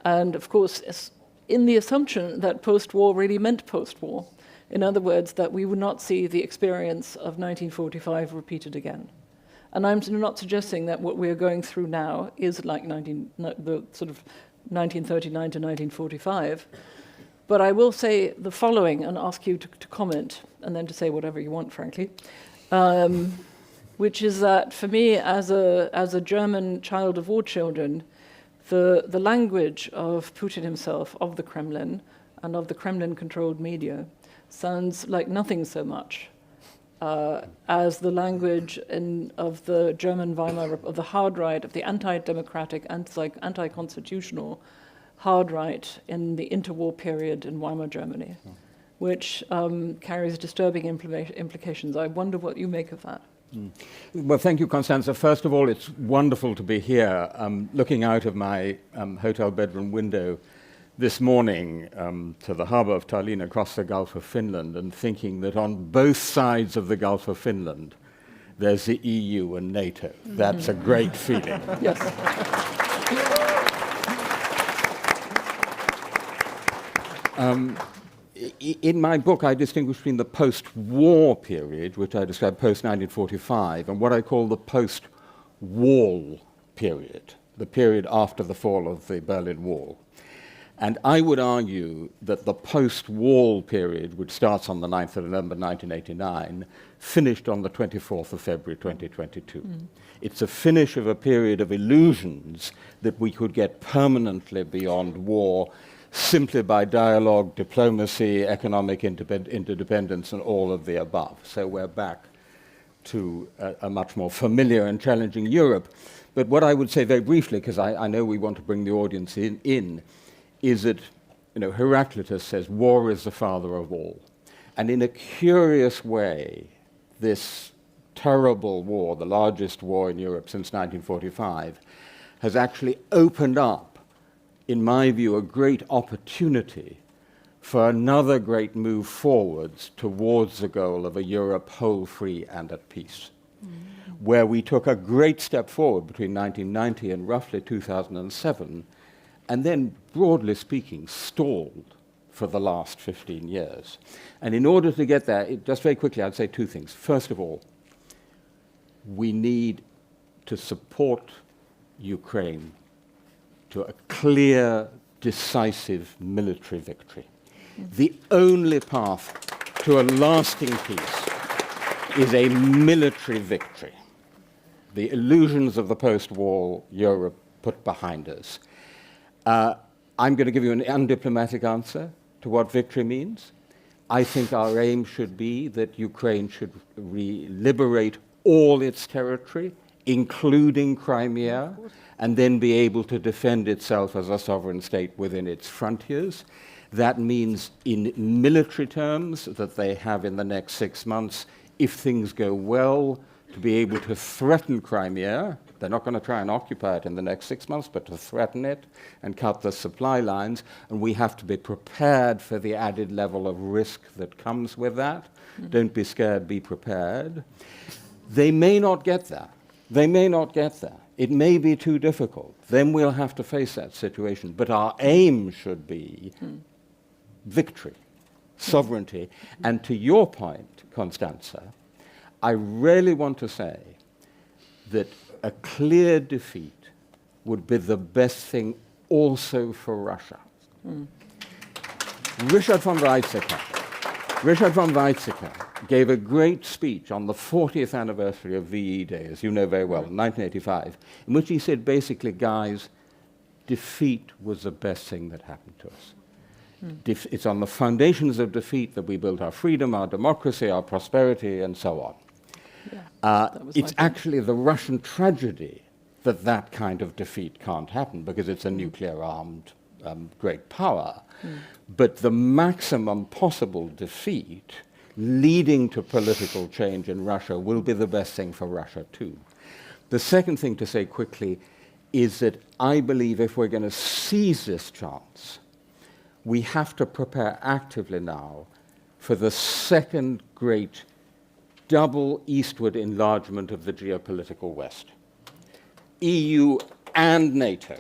And of course, in the assumption that post-war really meant post-war, in other words, that we would not see the experience of 1945 repeated again. And I'm not suggesting that what we're going through now is like the sort of 1939 to 1945, but I will say the following and ask you to comment, and then to say whatever you want, frankly, which is that for me, as a German child of war children, the language of Putin himself, of the Kremlin, and of the Kremlin-controlled media sounds like nothing so much as the language of the German Weimar, of the hard right, of the anti-democratic, anti-constitutional hard right in the interwar period in Weimar Germany, which carries disturbing implications. I wonder what you make of that. Well, thank you, Constanze. First of all, it's wonderful to be here, looking out of my hotel bedroom window this morning to the harbour of Tallinn across the Gulf of Finland, and thinking that on both sides of the Gulf of Finland there's the EU and NATO. That's a great feeling. Yes. In my book, I distinguish between the post-war period, which I describe post-1945, and what I call the post-wall period, the period after the fall of the Berlin Wall. And I would argue that the post-wall period, which starts on the 9th of November 1989, finished on the 24th of February 2022. It's a finish of a period of illusions that we could get permanently beyond war simply by dialogue, diplomacy, economic interdependence, and all of the above. So we're back to a much more familiar and challenging Europe. But what I would say very briefly, because I know we want to bring the audience in is that, Heraclitus says, war is the father of all. And in a curious way, this terrible war, the largest war in Europe since 1945, has actually opened up, in my view, a great opportunity for another great move forwards towards the goal of a Europe whole, free, and at peace, where we took a great step forward between 1990 and roughly 2007, and then, broadly speaking, stalled for the last 15 years. And in order to get there, just very quickly, I'd say two things. First of all, we need to support Ukraine to a clear, decisive military victory. The only path to a lasting peace is a military victory. The illusions of the post-war Europe put behind us. I'm going to give you an undiplomatic answer to what victory means. I think our aim should be that Ukraine should liberate all its territory, including Crimea, and then be able to defend itself as a sovereign state within its frontiers. That means, in military terms, that they have in the next 6 months, if things go well, to be able to threaten Crimea. They're not going to try and occupy it in the next 6 months, but to threaten it and cut the supply lines. And we have to be prepared for the added level of risk that comes with that. Don't be scared, be prepared. They may not get there. They may not get there. It may be too difficult. Then we'll have to face that situation. But our aim should be victory, sovereignty. And to your point, Constanze, I really want to say that a clear defeat would be the best thing also for Russia. Richard von Weizsäcker gave a great speech on the 40th anniversary of VE Day, as you know very well, in 1985, in which he said basically, guys, defeat was the best thing that happened to us. It's on the foundations of defeat that we built our freedom, our democracy, our prosperity, and so on. It's actually the Russian tragedy that that kind of defeat can't happen, because it's a nuclear-armed great power. But the maximum possible defeat leading to political change in Russia will be the best thing for Russia too. The second thing to say quickly is that I believe if we're going to seize this chance, we have to prepare actively now for the second great double eastward enlargement of the geopolitical West. EU and NATO,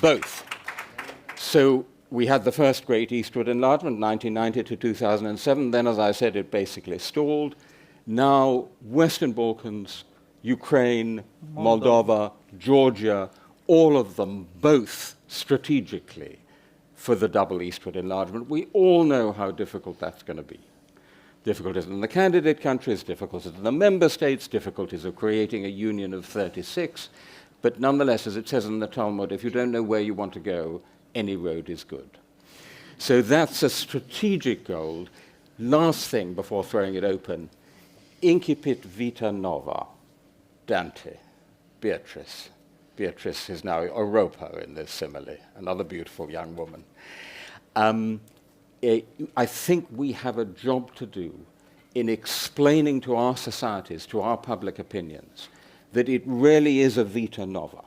both. So we had the first great eastward enlargement, 1990 to 2007. Then, as I said, it basically stalled. Now, Western Balkans, Ukraine, Moldova, Georgia, all of them both strategically for the double eastward enlargement. We all know how difficult that's going to be. Difficulties in the candidate countries, difficulties in the member states, difficulties of creating a union of 36. But nonetheless, as it says in the Talmud, if you don't know where you want to go, any road is good. So that's a strategic goal. Last thing before throwing it open, Incipit Vita Nova, Dante, Beatrice. Beatrice is now Europa in this simile, another beautiful young woman. I think we have a job to do in explaining to our societies, to our public opinions, that it really is a Vita Nova,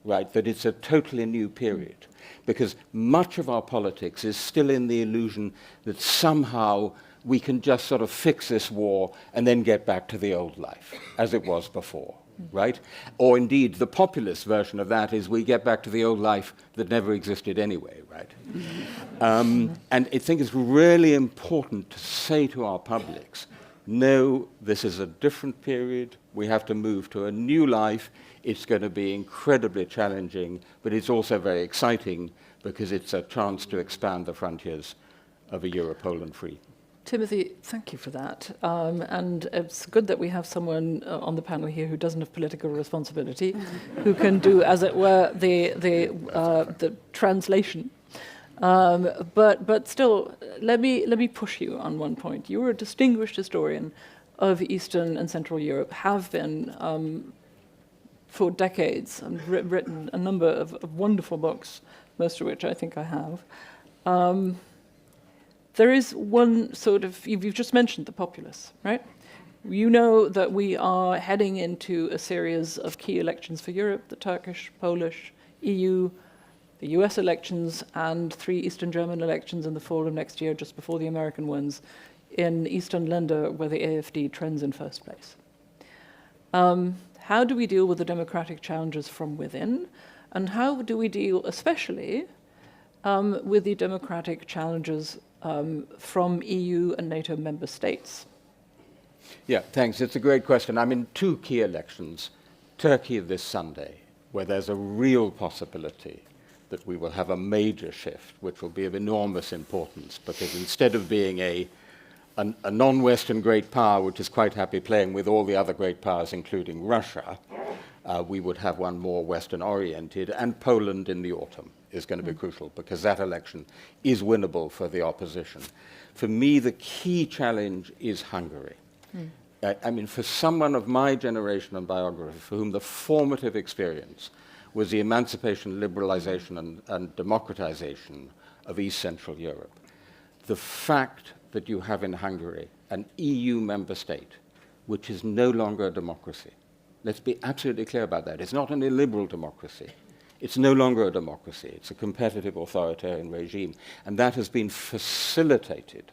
right? That it's a totally new period. Because much of our politics is still in the illusion that somehow we can just sort of fix this war and then get back to the old life, as it was before, right? Or indeed, the populist version of that is we get back to the old life that never existed anyway, right? And I think it's really important to say to our publics, no, this is a different period. We have to move to a new life. It's going to be incredibly challenging, but it's also very exciting because it's a chance to expand the frontiers of a Europe whole and free. Timothy, thank you for that. And it's good that we have someone on the panel here who doesn't have political responsibility, who can do, as it were, the translation. But still, let me push you on one point. You are a distinguished historian of Eastern and Central Europe, have been for decades, and written a number of wonderful books, most of which I think I have. There is one sort of, you've just mentioned the populace, right? You know that we are heading into a series of key elections for Europe, the Turkish, Polish, EU, the US elections, and 3 Eastern German elections in the fall of next year, just before the American ones, in Eastern Länder, where the AfD trends in first place. How do we deal with the democratic challenges from within? And how do we deal, especially, with the democratic challenges from EU and NATO member states? Yeah, thanks. It's a great question. I'm in 2 key elections. Turkey this Sunday, where there's a real possibility that we will have a major shift, which will be of enormous importance, because instead of being a non-Western great power, which is quite happy playing with all the other great powers, including Russia, we would have one more Western-oriented, and Poland in the autumn is going to be crucial, because that election is winnable for the opposition. For me, the key challenge is Hungary. I mean, for someone of my generation and biography, for whom the formative experience was the emancipation, liberalization, and democratization of East Central Europe, the fact that you have in Hungary an EU member state which is no longer a democracy. Let's be absolutely clear about that. It's not an illiberal democracy. It's no longer a democracy. It's a competitive authoritarian regime. And that has been facilitated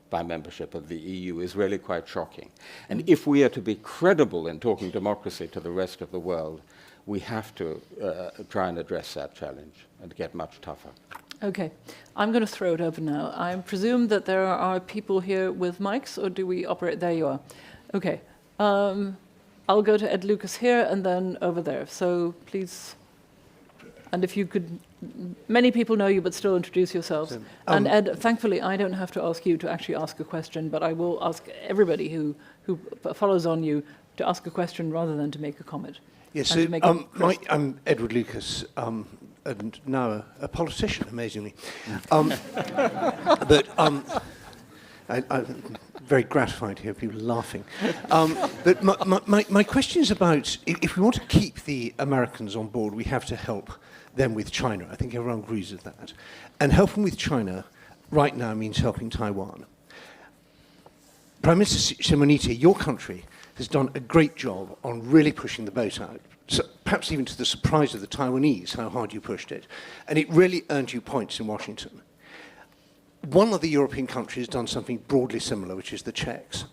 by membership of the EU is really quite shocking. And if we are to be credible in talking democracy to the rest of the world, we have to try and address that challenge and get much tougher. Okay, I'm going to throw it over now. I presume that there are people here with mics, or do we operate? There you are. Okay, I'll go to Ed Lucas here and then over there. So please, and if you could, many people know you, but still introduce yourselves. And Ed, thankfully, I don't have to ask you to actually ask a question, but I will ask everybody who follows on you to ask a question rather than to make a comment. Yes, so, I'm Edward Lucas, and now a politician, amazingly. But I'm very gratified to hear people laughing. But my question is about, if we want to keep the Americans on board, we have to help them with China. I think everyone agrees with that. And helping with China right now means helping Taiwan. Prime Minister Šimonytė, your country, has done a great job on really pushing the boat out, so perhaps even to the surprise of the Taiwanese, how hard you pushed it. And it really earned you points in Washington. One of the European countries has done something broadly similar, which is the Czechs.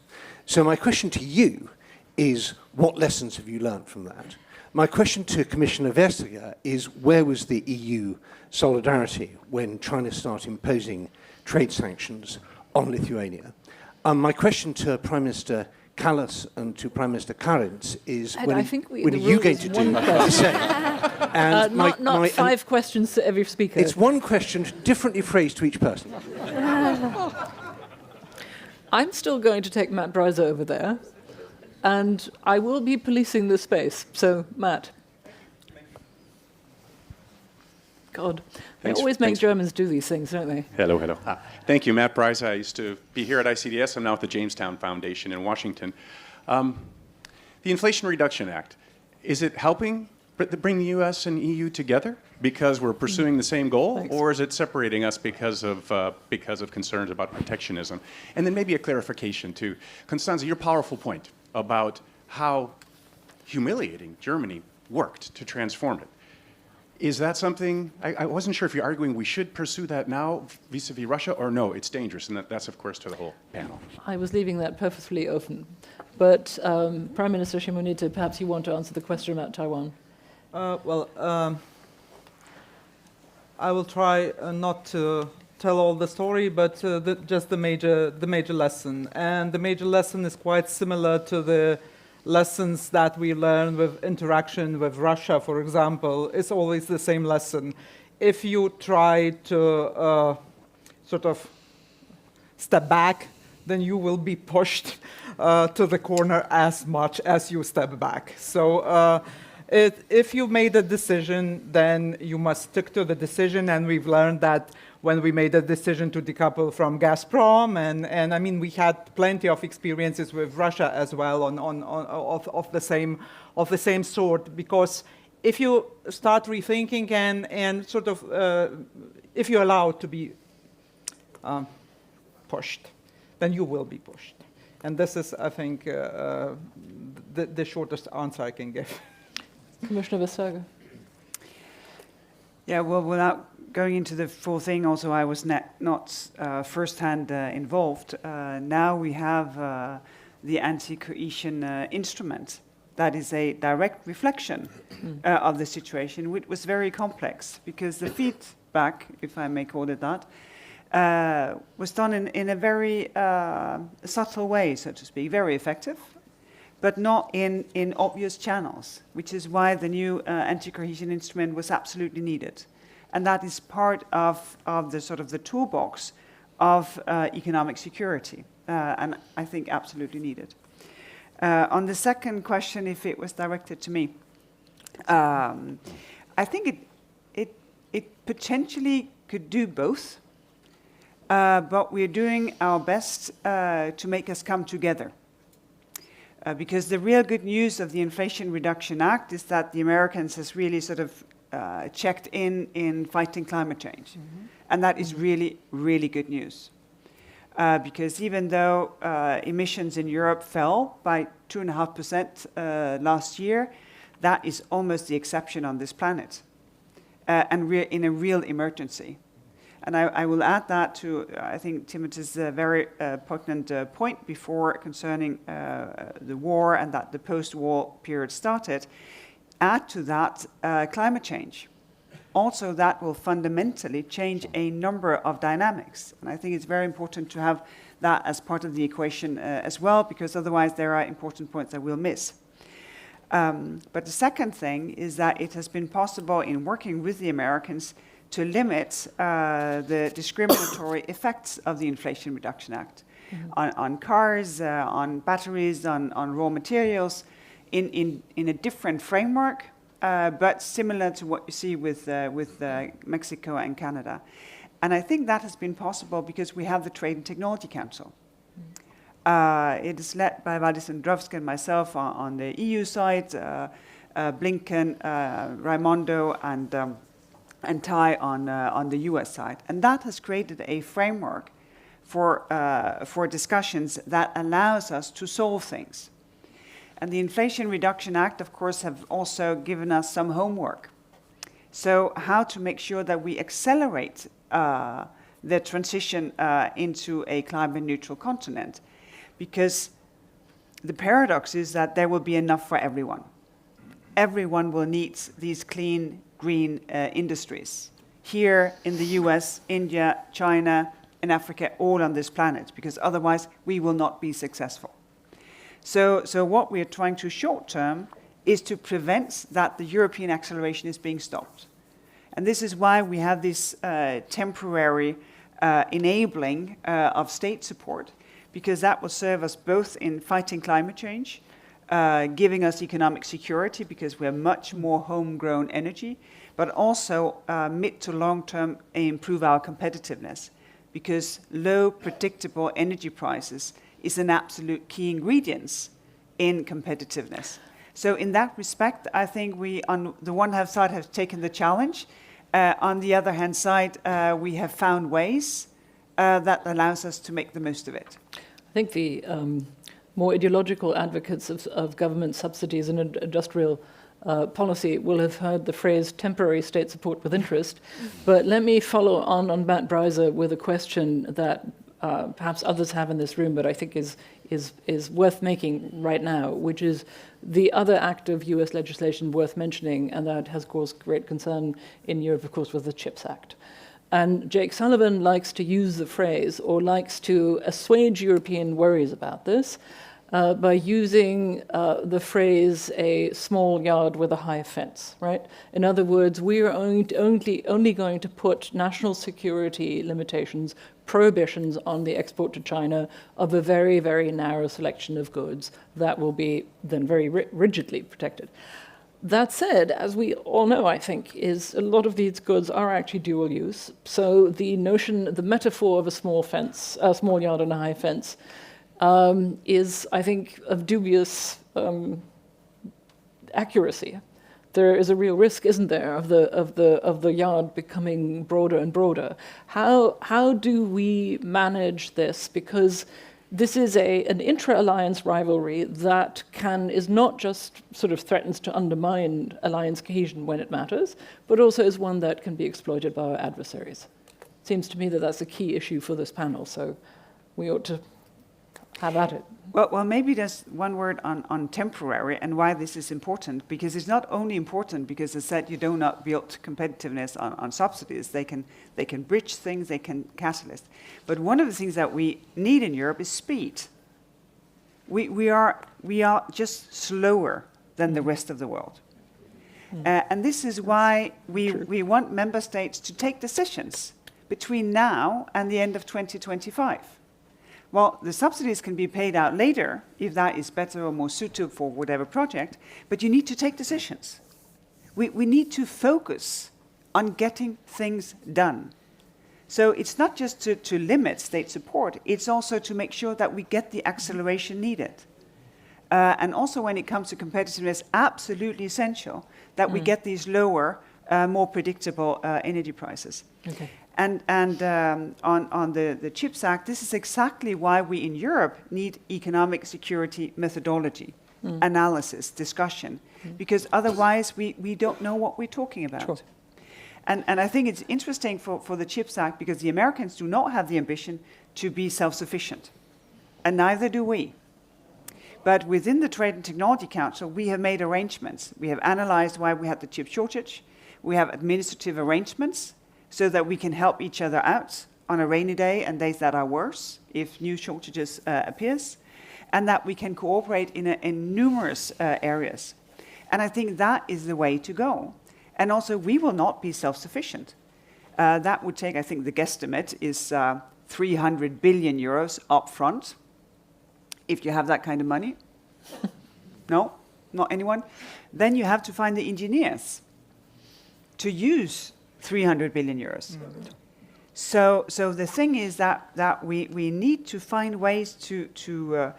So my question to you is, what lessons have you learned from that? My question to Commissioner Vestager is, where was the EU solidarity when China started imposing trade sanctions on Lithuania? My question to Prime Minister Kallas and to Prime Minister Kariņš is, when are you going to do the same? And not five questions to every speaker. It's one question, differently phrased to each person. I'm still going to take Matt Breiser over there, and I will be policing the space. So, Matt. God, they always make Germans do these things, don't they? Hello, hello. Thank you, Matt Breiser. I used to be here at ICDS. I'm now at the Jamestown Foundation in Washington. The Inflation Reduction Act, is it helping bring the U.S. and EU together because we're pursuing the same goal? Thanks. Or is it separating us because of concerns about protectionism? And then maybe a clarification too. Constanze, your powerful point about how humiliating Germany worked to transform it. Is that something, I wasn't sure if you're arguing we should pursue that now vis-a-vis Russia, or no, it's dangerous, and that's of course to the whole panel. I was leaving that purposefully open. But Prime Minister Šimonytė, perhaps you want to answer the question about Taiwan. I will try not to tell all the story, but just the major lesson. And the major lesson is quite similar to the lessons that we learn with interaction with Russia, for example. It's always the same lesson. If you try to sort of step back, then you will be pushed to the corner as much as you step back. So if you made a decision, then you must stick to the decision, and we've learned that when we made a decision to decouple from Gazprom, and I mean, we had plenty of experiences with Russia as well of the same sort, because if you start rethinking and sort of, if you're allowed to be pushed, then you will be pushed. And this is, I think, the shortest answer I can give. Commissioner Vestager. Yeah, well, without going into the full thing, also I was not first-hand involved. Now we have the anti-coercion instrument, that is a direct reflection of the situation, which was very complex, because the feedback, if I may call it that, was done in a very subtle way, so to speak, very effective, but not in obvious channels, which is why the new anti-cohesion instrument was absolutely needed. And that is part of the sort of the toolbox of economic security, and I think absolutely needed. On the second question, if it was directed to me, I think it potentially could do both, but we're doing our best to make us come together. Because the real good news of the Inflation Reduction Act is that the Americans has really sort of checked in fighting climate change. Mm-hmm. And that is really, really good news. Because even though emissions in Europe fell by 2.5% last year, that is almost the exception on this planet, and we're in a real emergency. And I will add that to, I think, Timothy's very poignant point before concerning the war and that the post-war period started. Add to that climate change. Also, that will fundamentally change a number of dynamics. And I think it's very important to have that as part of the equation as well, because otherwise there are important points that we'll miss. But the second thing is that it has been possible in working with the Americans to limit the discriminatory effects of the Inflation Reduction Act on cars, on batteries, on raw materials, in a different framework, but similar to what you see with Mexico and Canada. And I think that has been possible because we have the Trade and Technology Council. It is led by Valdis Dombrovskis and myself on the EU side, Blinken, Raimondo, and Ty on the US side. And that has created a framework for discussions that allows us to solve things. And the Inflation Reduction Act, of course, have also given us some homework. So how to make sure that we accelerate the transition into a climate neutral continent. Because the paradox is that there will be enough for everyone. Everyone will need these clean, green industries. Here in the US, India, China, and Africa, all on this planet, because otherwise we will not be successful. So what we are trying to short term is to prevent that the European acceleration is being stopped. And this is why we have this temporary enabling of state support, because that will serve us both in fighting climate change, giving us economic security because we have much more homegrown energy, but also mid to long term improve our competitiveness, because low predictable energy prices is an absolute key ingredient in competitiveness. So in that respect, I think we, on the one hand side, have taken the challenge. On the other hand side, we have found ways that allows us to make the most of it. I think the more ideological advocates of government subsidies and industrial policy will have heard the phrase temporary state support with interest. But let me follow on Matt Breiser with a question that perhaps others have in this room, but I think is worth making right now, which is the other act of US legislation worth mentioning, and that has caused great concern in Europe, of course, was the CHIPS Act. And Jake Sullivan likes to use the phrase, or likes to assuage European worries about this, by using the phrase a small yard with a high fence, right? In other words, we are only going to put national security limitations, prohibitions on the export to China of a very, very narrow selection of goods that will be then very rigidly protected. That said, as we all know, I think, is a lot of these goods are actually dual use. So the notion, the metaphor of a small fence, a small yard and a high fence, is, I think, of dubious accuracy. There is a real risk, isn't there, of the yard becoming broader and broader. How do we manage this? Because this is an intra-alliance rivalry that is not just sort of threatens to undermine alliance cohesion when it matters, but also is one that can be exploited by our adversaries. It seems to me that that's a key issue for this panel. So we ought to How about it? Well, maybe there's one word on temporary and why this is important, because it's not only important because it's said you do not build competitiveness on subsidies. They can bridge things, they can catalyst. But one of the things that we need in Europe is speed. We are just slower than the rest of the world. And this is why we want member states to take decisions between now and the end of 2025. Well, the subsidies can be paid out later if that is better or more suitable for whatever project, but you need to take decisions. We need to focus on getting things done. So it's not just to limit state support, it's also to make sure that we get the acceleration needed. And also when it comes to competitiveness, absolutely essential that we get these lower, more predictable energy prices. Okay. And on the CHIPS Act, this is exactly why we in Europe need economic security methodology, analysis, discussion, because otherwise we don't know what we're talking about. Sure. And I think it's interesting for the CHIPS Act because the Americans do not have the ambition to be self-sufficient, and neither do we. But within the Trade and Technology Council, we have made arrangements. We have analyzed why we had the chip shortage. We have administrative arrangements so that we can help each other out on a rainy day and days that are worse if new shortages appears, and that we can cooperate in numerous areas. And I think that is the way to go. And also, we will not be self-sufficient. That would take, I think the guesstimate is 300 billion euros up front, if you have that kind of money. No? Not anyone? Then you have to find the engineers to use 300 billion euros. So the thing is that we need to find ways to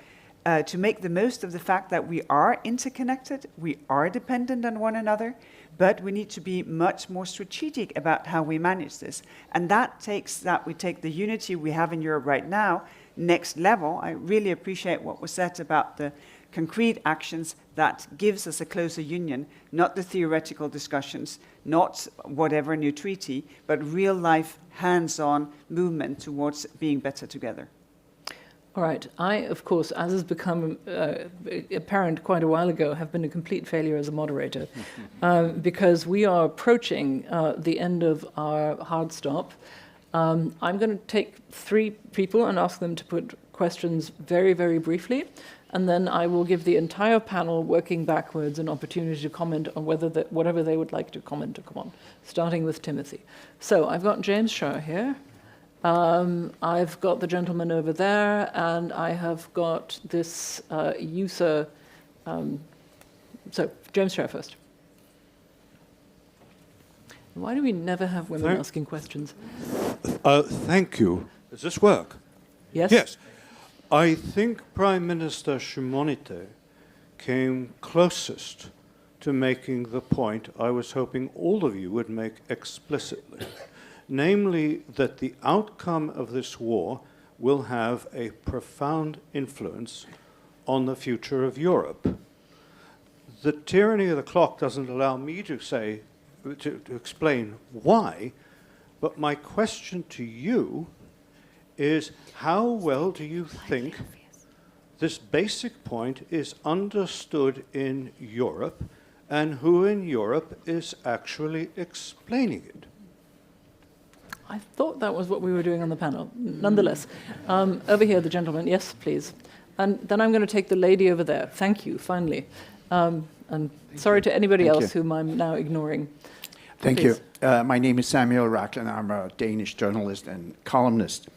make the most of the fact that we are interconnected, we are dependent on one another, but we need to be much more strategic about how we manage this. And that takes that we take the unity we have in Europe right now next level. I really appreciate what was said about the concrete actions that gives us a closer union, not the theoretical discussions, not whatever new treaty, but real life hands-on movement towards being better together. All right. I, of course, as has become apparent quite a while ago, have been a complete failure as a moderator because we are approaching the end of our hard stop. I'm going to take 3 people and ask them to put questions very, very briefly, and then I will give the entire panel, working backwards, an opportunity to comment on whatever they would like to comment upon, starting with Timothy. So I've got James Shaw here. I've got the gentleman over there, and I have got this user. So, James Shaw first. Why do we never have women asking questions? Thank you. Does this work? Yes? Yes. I think Prime Minister Šimonytė came closest to making the point I was hoping all of you would make explicitly. Namely, that the outcome of this war will have a profound influence on the future of Europe. The tyranny of the clock doesn't allow me to explain why, but my question to you is, how well do you think this basic point is understood in Europe, and who in Europe is actually explaining it? I thought that was what we were doing on the panel. Nonetheless, over here, the gentleman. Yes, please. And then I'm going to take the lady over there. Thank you, finally. And sorry to anybody else whom I'm now ignoring. Thank Please. you. My name is Samuel Racklin. I'm a Danish journalist and columnist.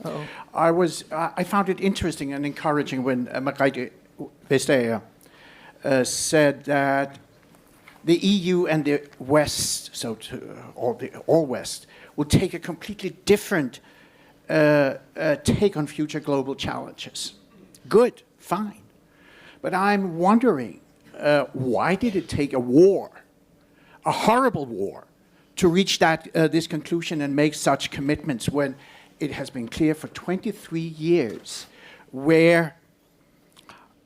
I found it interesting and encouraging when Margrethe Vestager said that the EU and the West, all West, will take a completely different take on future global challenges. Good, fine. But I'm wondering, why did it take a war, a horrible war, to reach this conclusion and make such commitments when it has been clear for 23 years where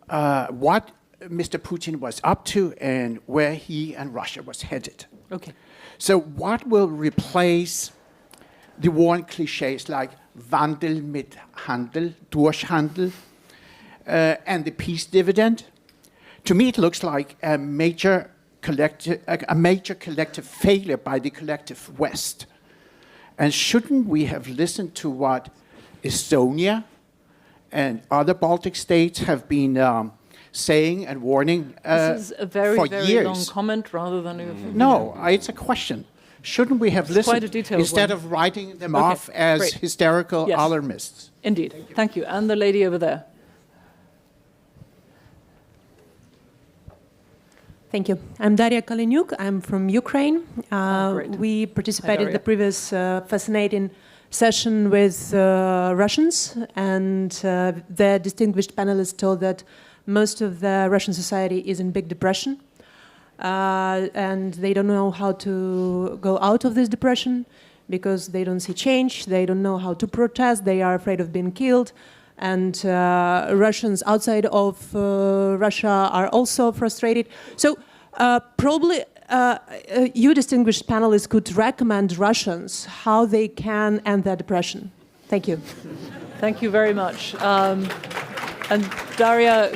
what Mr. Putin was up to and where he and Russia was headed? Okay. So what will replace the war cliches like Wandel mit Handel, Durchhandel, and the peace dividend. To me, it looks like a major collective failure by the collective West. And shouldn't we have listened to what Estonia and other Baltic states have been saying and warning This is a very, for very years? long comment rather than a... No, it's a question. Shouldn't we have It's quite listened a detailed instead one. of writing them Okay, off as great. hysterical Yes. alarmists? Indeed. Thank you. And the lady over there. Thank you. I'm Daria Kalinyuk. I'm from Ukraine. Great. We participated in Daria. the previous fascinating session with Russians, and the distinguished panelists told that most of the Russian society is in big depression, and they don't know how to go out of this depression because they don't see change, they don't know how to protest, they are afraid of being killed. And Russians outside of Russia are also frustrated. So probably you distinguished panelists could recommend Russians how they can end their depression. Thank you. Thank you very much. And Daria,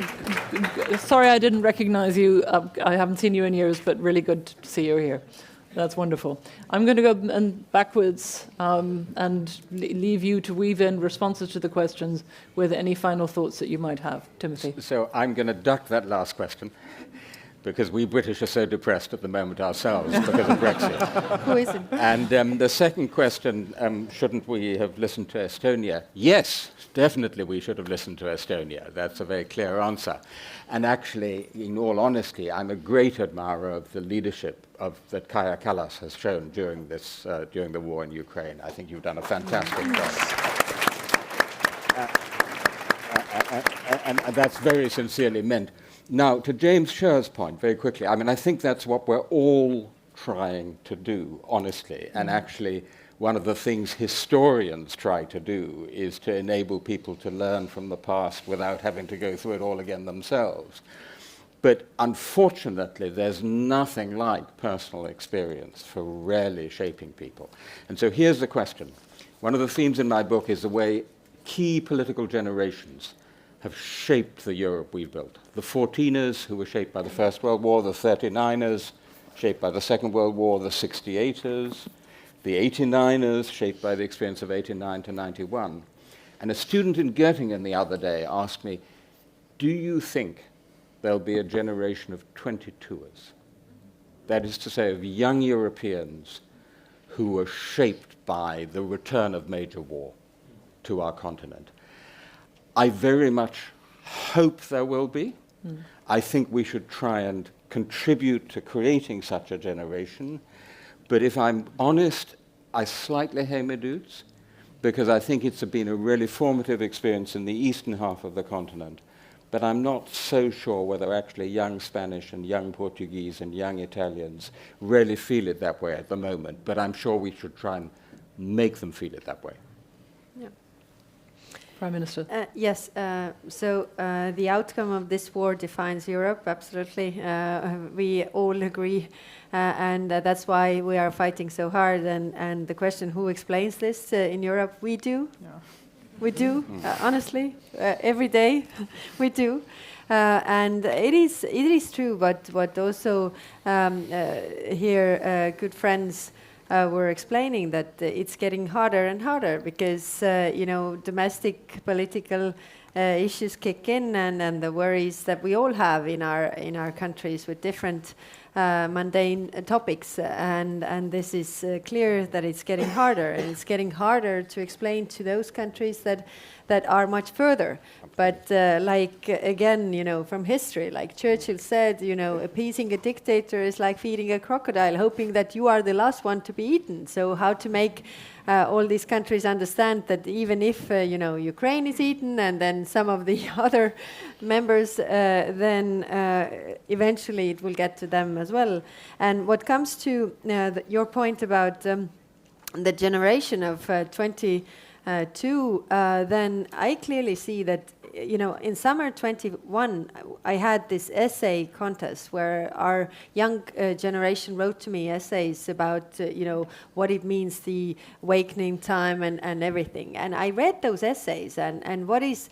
sorry I didn't recognize you. I haven't seen you in years, but really good to see you here. That's wonderful. I'm going to go backwards and leave you to weave in responses to the questions with any final thoughts that you might have. Timothy. So I'm going to duck that last question, because we British are so depressed at the moment ourselves because of Brexit. Who isn't? And the second question, shouldn't we have listened to Estonia? Yes, definitely we should have listened to Estonia. That's a very clear answer. And actually, in all honesty, I'm a great admirer of the leadership that Kaja Kallas has shown during the war in Ukraine. I think you've done a fantastic job. And that's very sincerely meant. Now, to James Sherr's point, very quickly, I mean, I think that's what we're all trying to do, honestly. And actually, one of the things historians try to do is to enable people to learn from the past without having to go through it all again themselves. But unfortunately, there's nothing like personal experience for really shaping people. And so here's the question. One of the themes in my book is the way key political generations have shaped the Europe we've built. The 14ers, who were shaped by the First World War, the 39ers, shaped by the Second World War, the 68ers, the 89ers, shaped by the experience of 89 to 91. And a student in Göttingen the other day asked me, do you think there'll be a generation of 22ers? That is to say, of young Europeans who were shaped by the return of major war to our continent. I very much hope there will be. I think we should try and contribute to creating such a generation. But if I'm honest, I slightly hate my dudes, because I think it's been a really formative experience in the eastern half of the continent. But I'm not so sure whether actually young Spanish and young Portuguese and young Italians really feel it that way at the moment. But I'm sure we should try and make them feel it that way. Prime Minister. Yes, so the outcome of this war defines Europe, absolutely. We all agree, and that's why we are fighting so hard. And the question, who explains this in Europe? We do. Yeah. We do, honestly, every day we do. And it is true, but what also here good friends were explaining that it's getting harder and harder because domestic political issues kick in, and the worries that we all have in our countries with different mundane topics, and this is clear that it's getting harder, and it's getting harder to explain to those countries that are much further. But again, from history, like Churchill said, appeasing a dictator is like feeding a crocodile, hoping that you are the last one to be eaten. So how to make all these countries understand that even if, Ukraine is eaten and then some of the other members, then eventually it will get to them as well. And what comes to your point about the generation of 22, then I clearly see that you know, in summer 21, I had this essay contest where our young generation wrote to me essays about, you know, what it means, the awakening time and everything. And I read those essays, and what is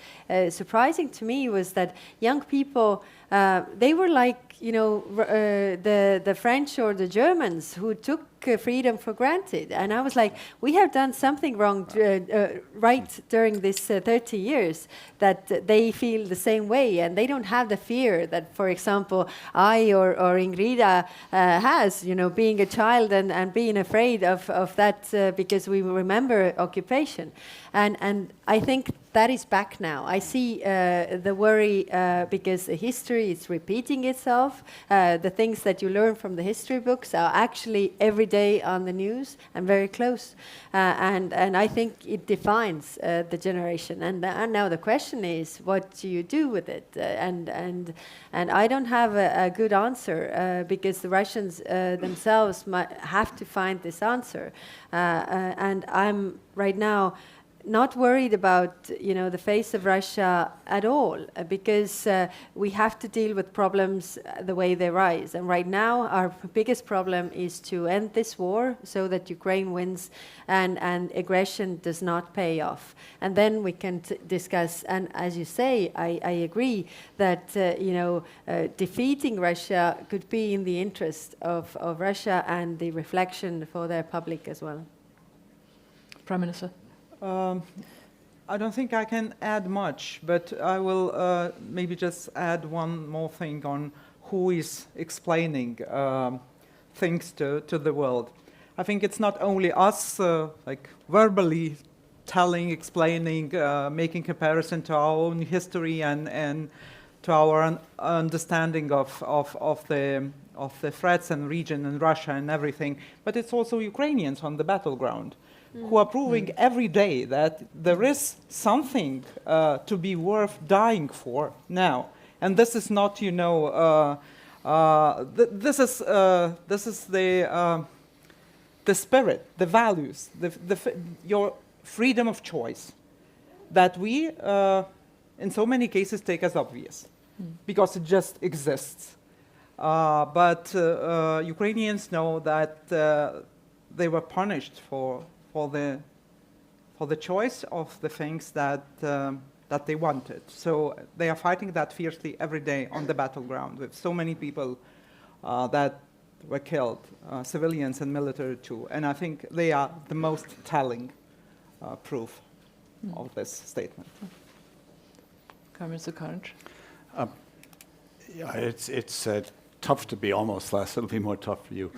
surprising to me was that young people, they were like, you know, the French or the Germans who took freedom for granted. And I was like, we have done something wrong right during this 30 years, that they feel the same way, and they don't have the fear that, for example, I or Ingrida has, you know, being a child and being afraid of that because we remember occupation. And I think that is back now. I see the worry because the history is repeating itself. The things that you learn from the history books are actually every day on the news and very close. And I think it defines the generation. And now the question is, what do you do with it? And I don't have a good answer because the Russians themselves might have to find this answer. And I'm right now not worried about, you know, the face of Russia at all, because we have to deal with problems the way they rise. And right now, our biggest problem is to end this war so that Ukraine wins and aggression does not pay off. And then we can discuss. And as you say, I agree that you know, defeating Russia could be in the interest of Russia and the reflection for their public as well. Prime Minister. I don't think I can add much, but I will maybe just add one more thing on who is explaining things to the world. I think it's not only us, like verbally telling, explaining, making comparison to our own history and to our understanding of the threats and region and Russia and everything, but it's also Ukrainians on the battleground. Who are proving every day that there is something to be worth dying for now, and this is not, you know, this is the spirit, the values, your freedom of choice, that we, in so many cases, take as obvious, because it just exists. But Ukrainians know that they were punished for the choice of the things that they wanted. So they are fighting that fiercely every day on the battleground with so many people that were killed, civilians and military too. And I think they are the most telling proof of this statement. Mr. Kariņš. Yeah, it's tough to be almost last. It'll be more tough for you.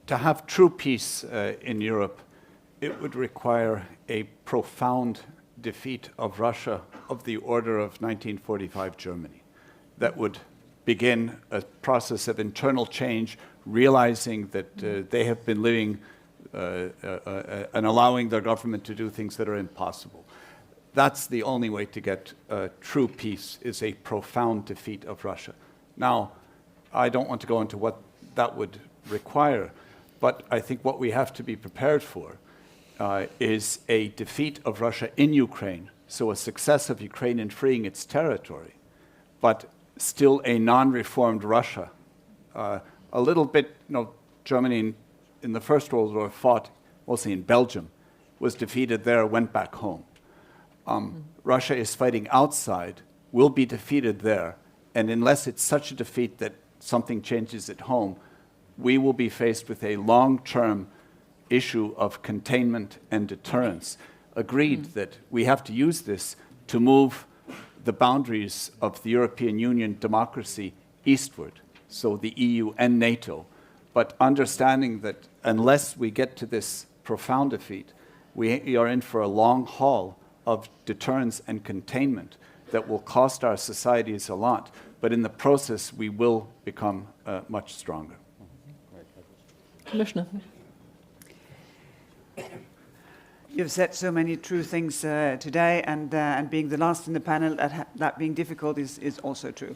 To have true peace in Europe, it would require a profound defeat of Russia of the order of 1945 Germany that would begin a process of internal change, realizing that they have been living and allowing their government to do things that are impossible. That's the only way to get true peace, is a profound defeat of Russia. Now, I don't want to go into what that would require, but I think what we have to be prepared for is a defeat of Russia in Ukraine, so a success of Ukraine in freeing its territory, but still a non-reformed Russia. A little bit, you know, Germany in the First World War fought mostly in Belgium, was defeated there, went back home. Russia is fighting outside, will be defeated there, and unless it's such a defeat that something changes at home, we will be faced with a long-term issue of containment and deterrence. Agreed that we have to use this to move the boundaries of the European Union democracy eastward, so the EU and NATO, but understanding that unless we get to this profound defeat, we are in for a long haul of deterrence and containment that will cost our societies a lot, but in the process we will become much stronger. Commissioner. You've said so many true things today, and being the last in the panel, that being difficult is also true.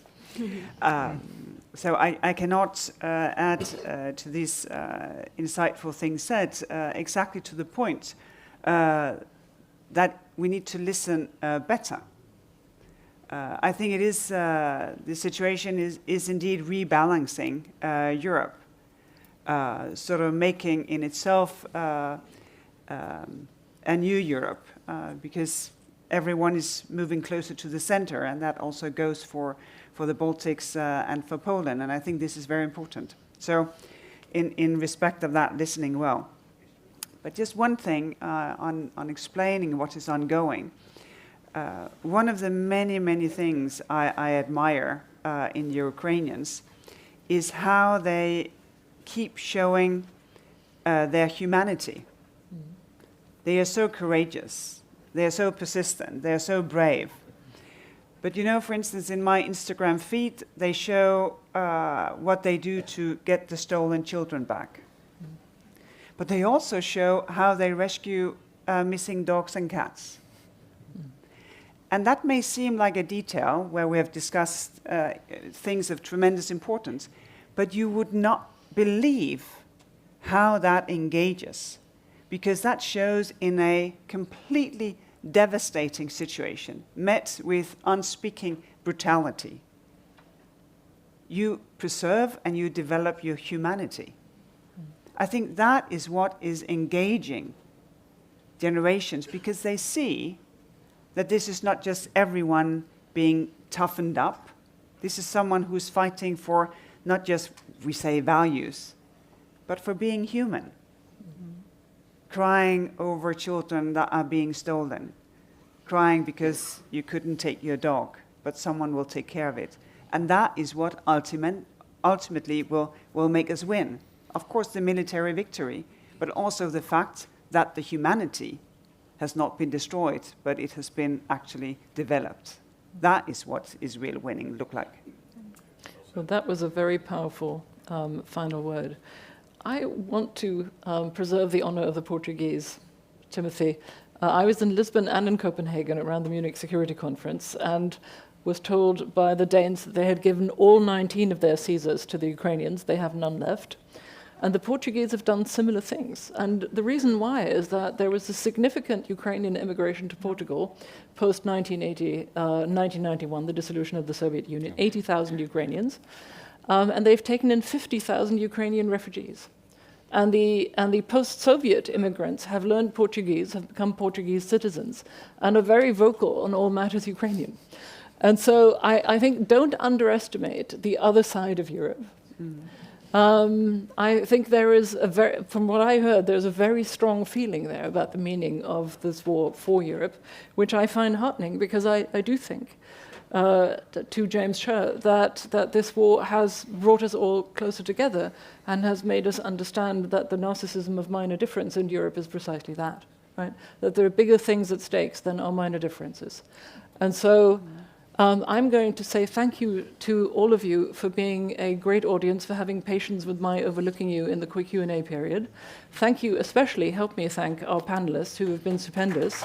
So I cannot add to these insightful things said exactly to the point. that we need to listen better. I think it is, the situation is indeed rebalancing Europe, sort of making in itself a new Europe, because everyone is moving closer to the center, and that also goes for the Baltics and for Poland, and I think this is very important. So in respect of that, listening well. But just one thing on explaining what is ongoing. One of the many things I admire in Ukrainians is how they keep showing their humanity. They are so courageous. They are so persistent. They are so brave. But you know, for instance, in my Instagram feed, they show what they do to get the stolen children back. But they also show how they rescue missing dogs and cats. And that may seem like a detail where we have discussed things of tremendous importance, but you would not believe how that engages, because that shows in a completely devastating situation, met with unspeaking brutality. You preserve and you develop your humanity. I think that is what is engaging generations, because they see that this is not just everyone being toughened up. This is someone who's fighting for not just, we say, values, but for being human. Crying over children that are being stolen. Crying because you couldn't take your dog, but someone will take care of it. And that is what ultimately will make us win. Of course, the military victory, but also the fact that the humanity has not been destroyed, but it has been actually developed. That is what is real winning look like. Well, that was a very powerful final word. I want to preserve the honor of the Portuguese, Timothy. I was in Lisbon and in Copenhagen around the Munich Security Conference and was told by the Danes that they had given all 19 of their Caesars to the Ukrainians. They have none left. And the Portuguese have done similar things. And the reason why is that there was a significant Ukrainian immigration to Portugal post-1980, 1991, the dissolution of the Soviet Union, 80,000 Ukrainians. And they've taken in 50,000 Ukrainian refugees. And the post-Soviet immigrants have learned Portuguese, have become Portuguese citizens, and are very vocal on all matters Ukrainian. And so I think don't underestimate the other side of Europe. I think there is from what I heard, there's a very strong feeling there about the meaning of this war for Europe, which I find heartening, because I do think, to James Sher, that this war has brought us all closer together and has made us understand that the narcissism of minor difference in Europe is precisely that, right? That there are bigger things at stake than our minor differences. And so I'm going to say thank you to all of you for being a great audience, for having patience with my overlooking you in the quick Q&A period. Thank you especially, help me thank our panelists who have been stupendous.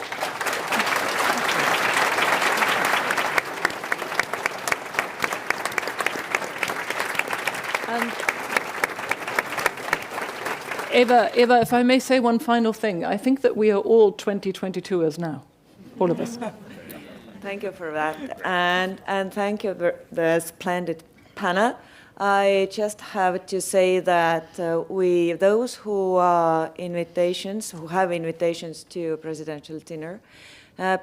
And Eva, if I may say one final thing, I think that we are all 2022ers now, all of us. Thank you for that, and thank you for the splendid panel. I just have to say that those who have invitations to presidential dinner,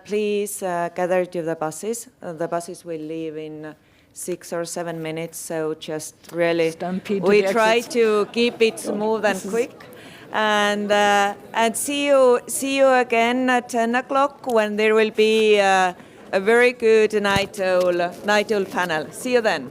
please gather to the buses. The buses will leave in 6 or 7 minutes, so just really we try to keep it smooth and quick. And see you again at 10 o'clock when there will be a very good night owl panel. See you then.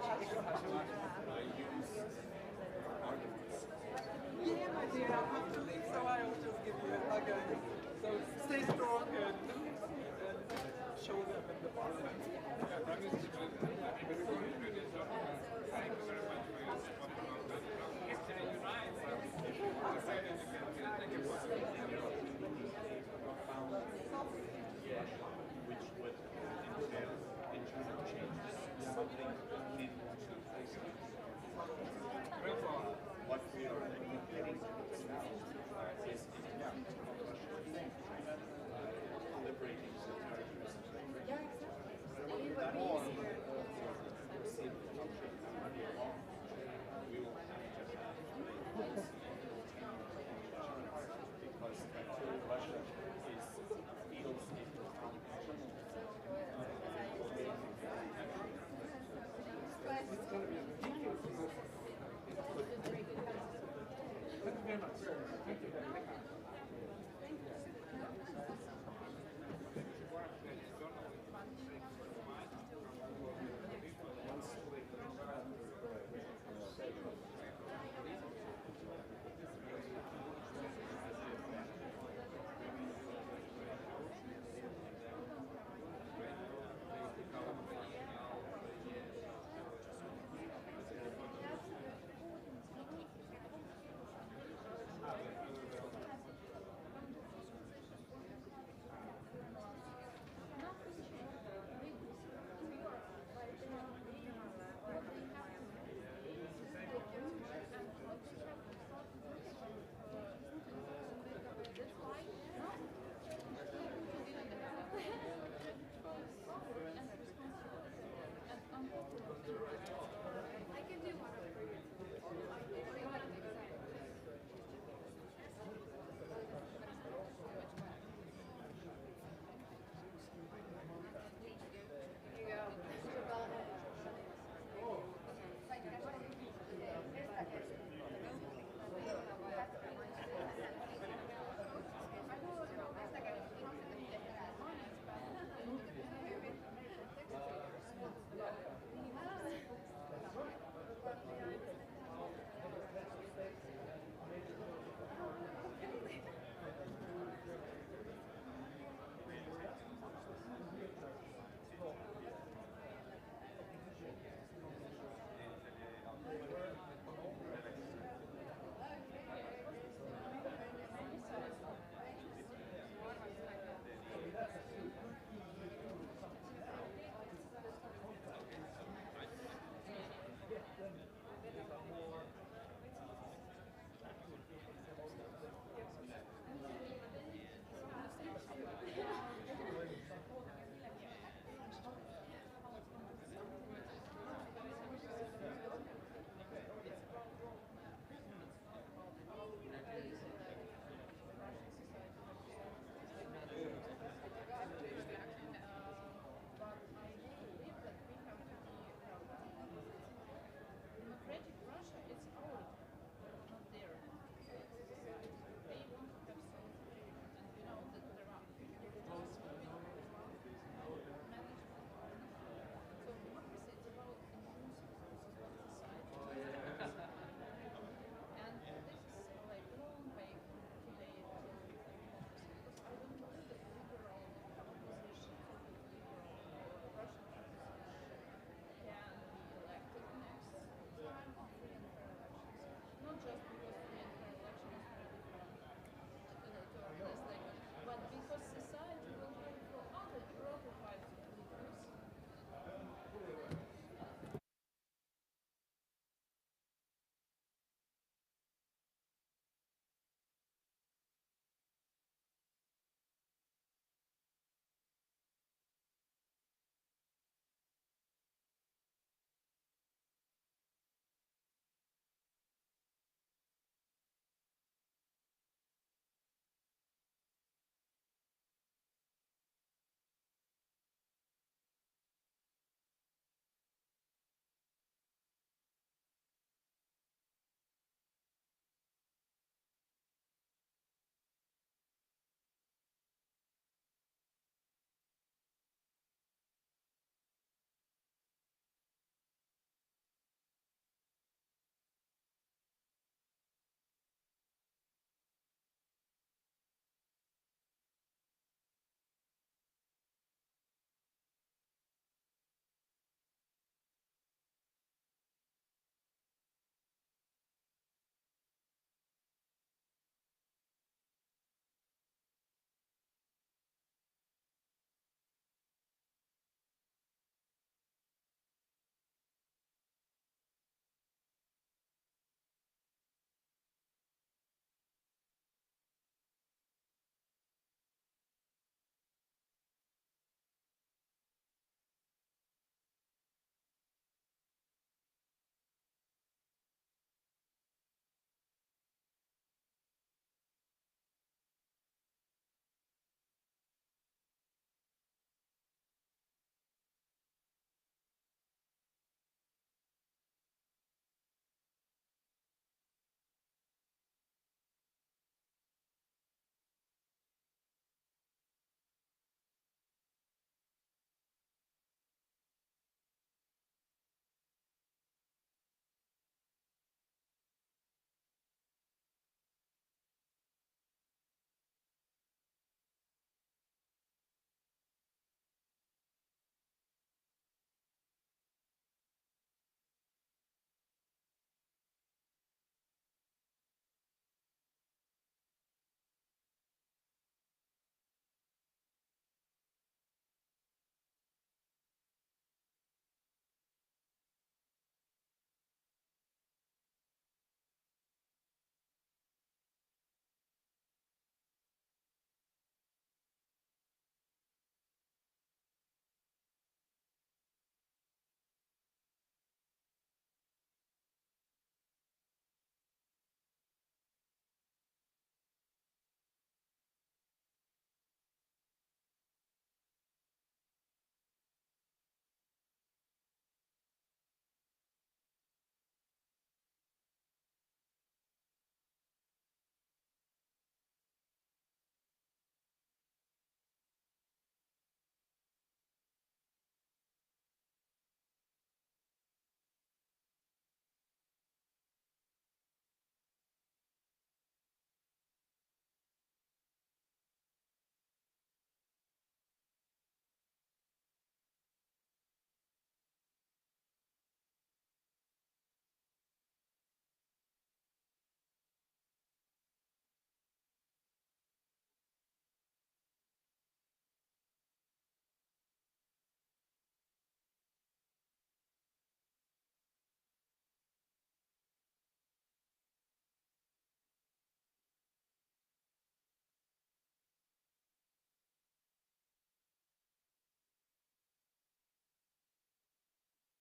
much.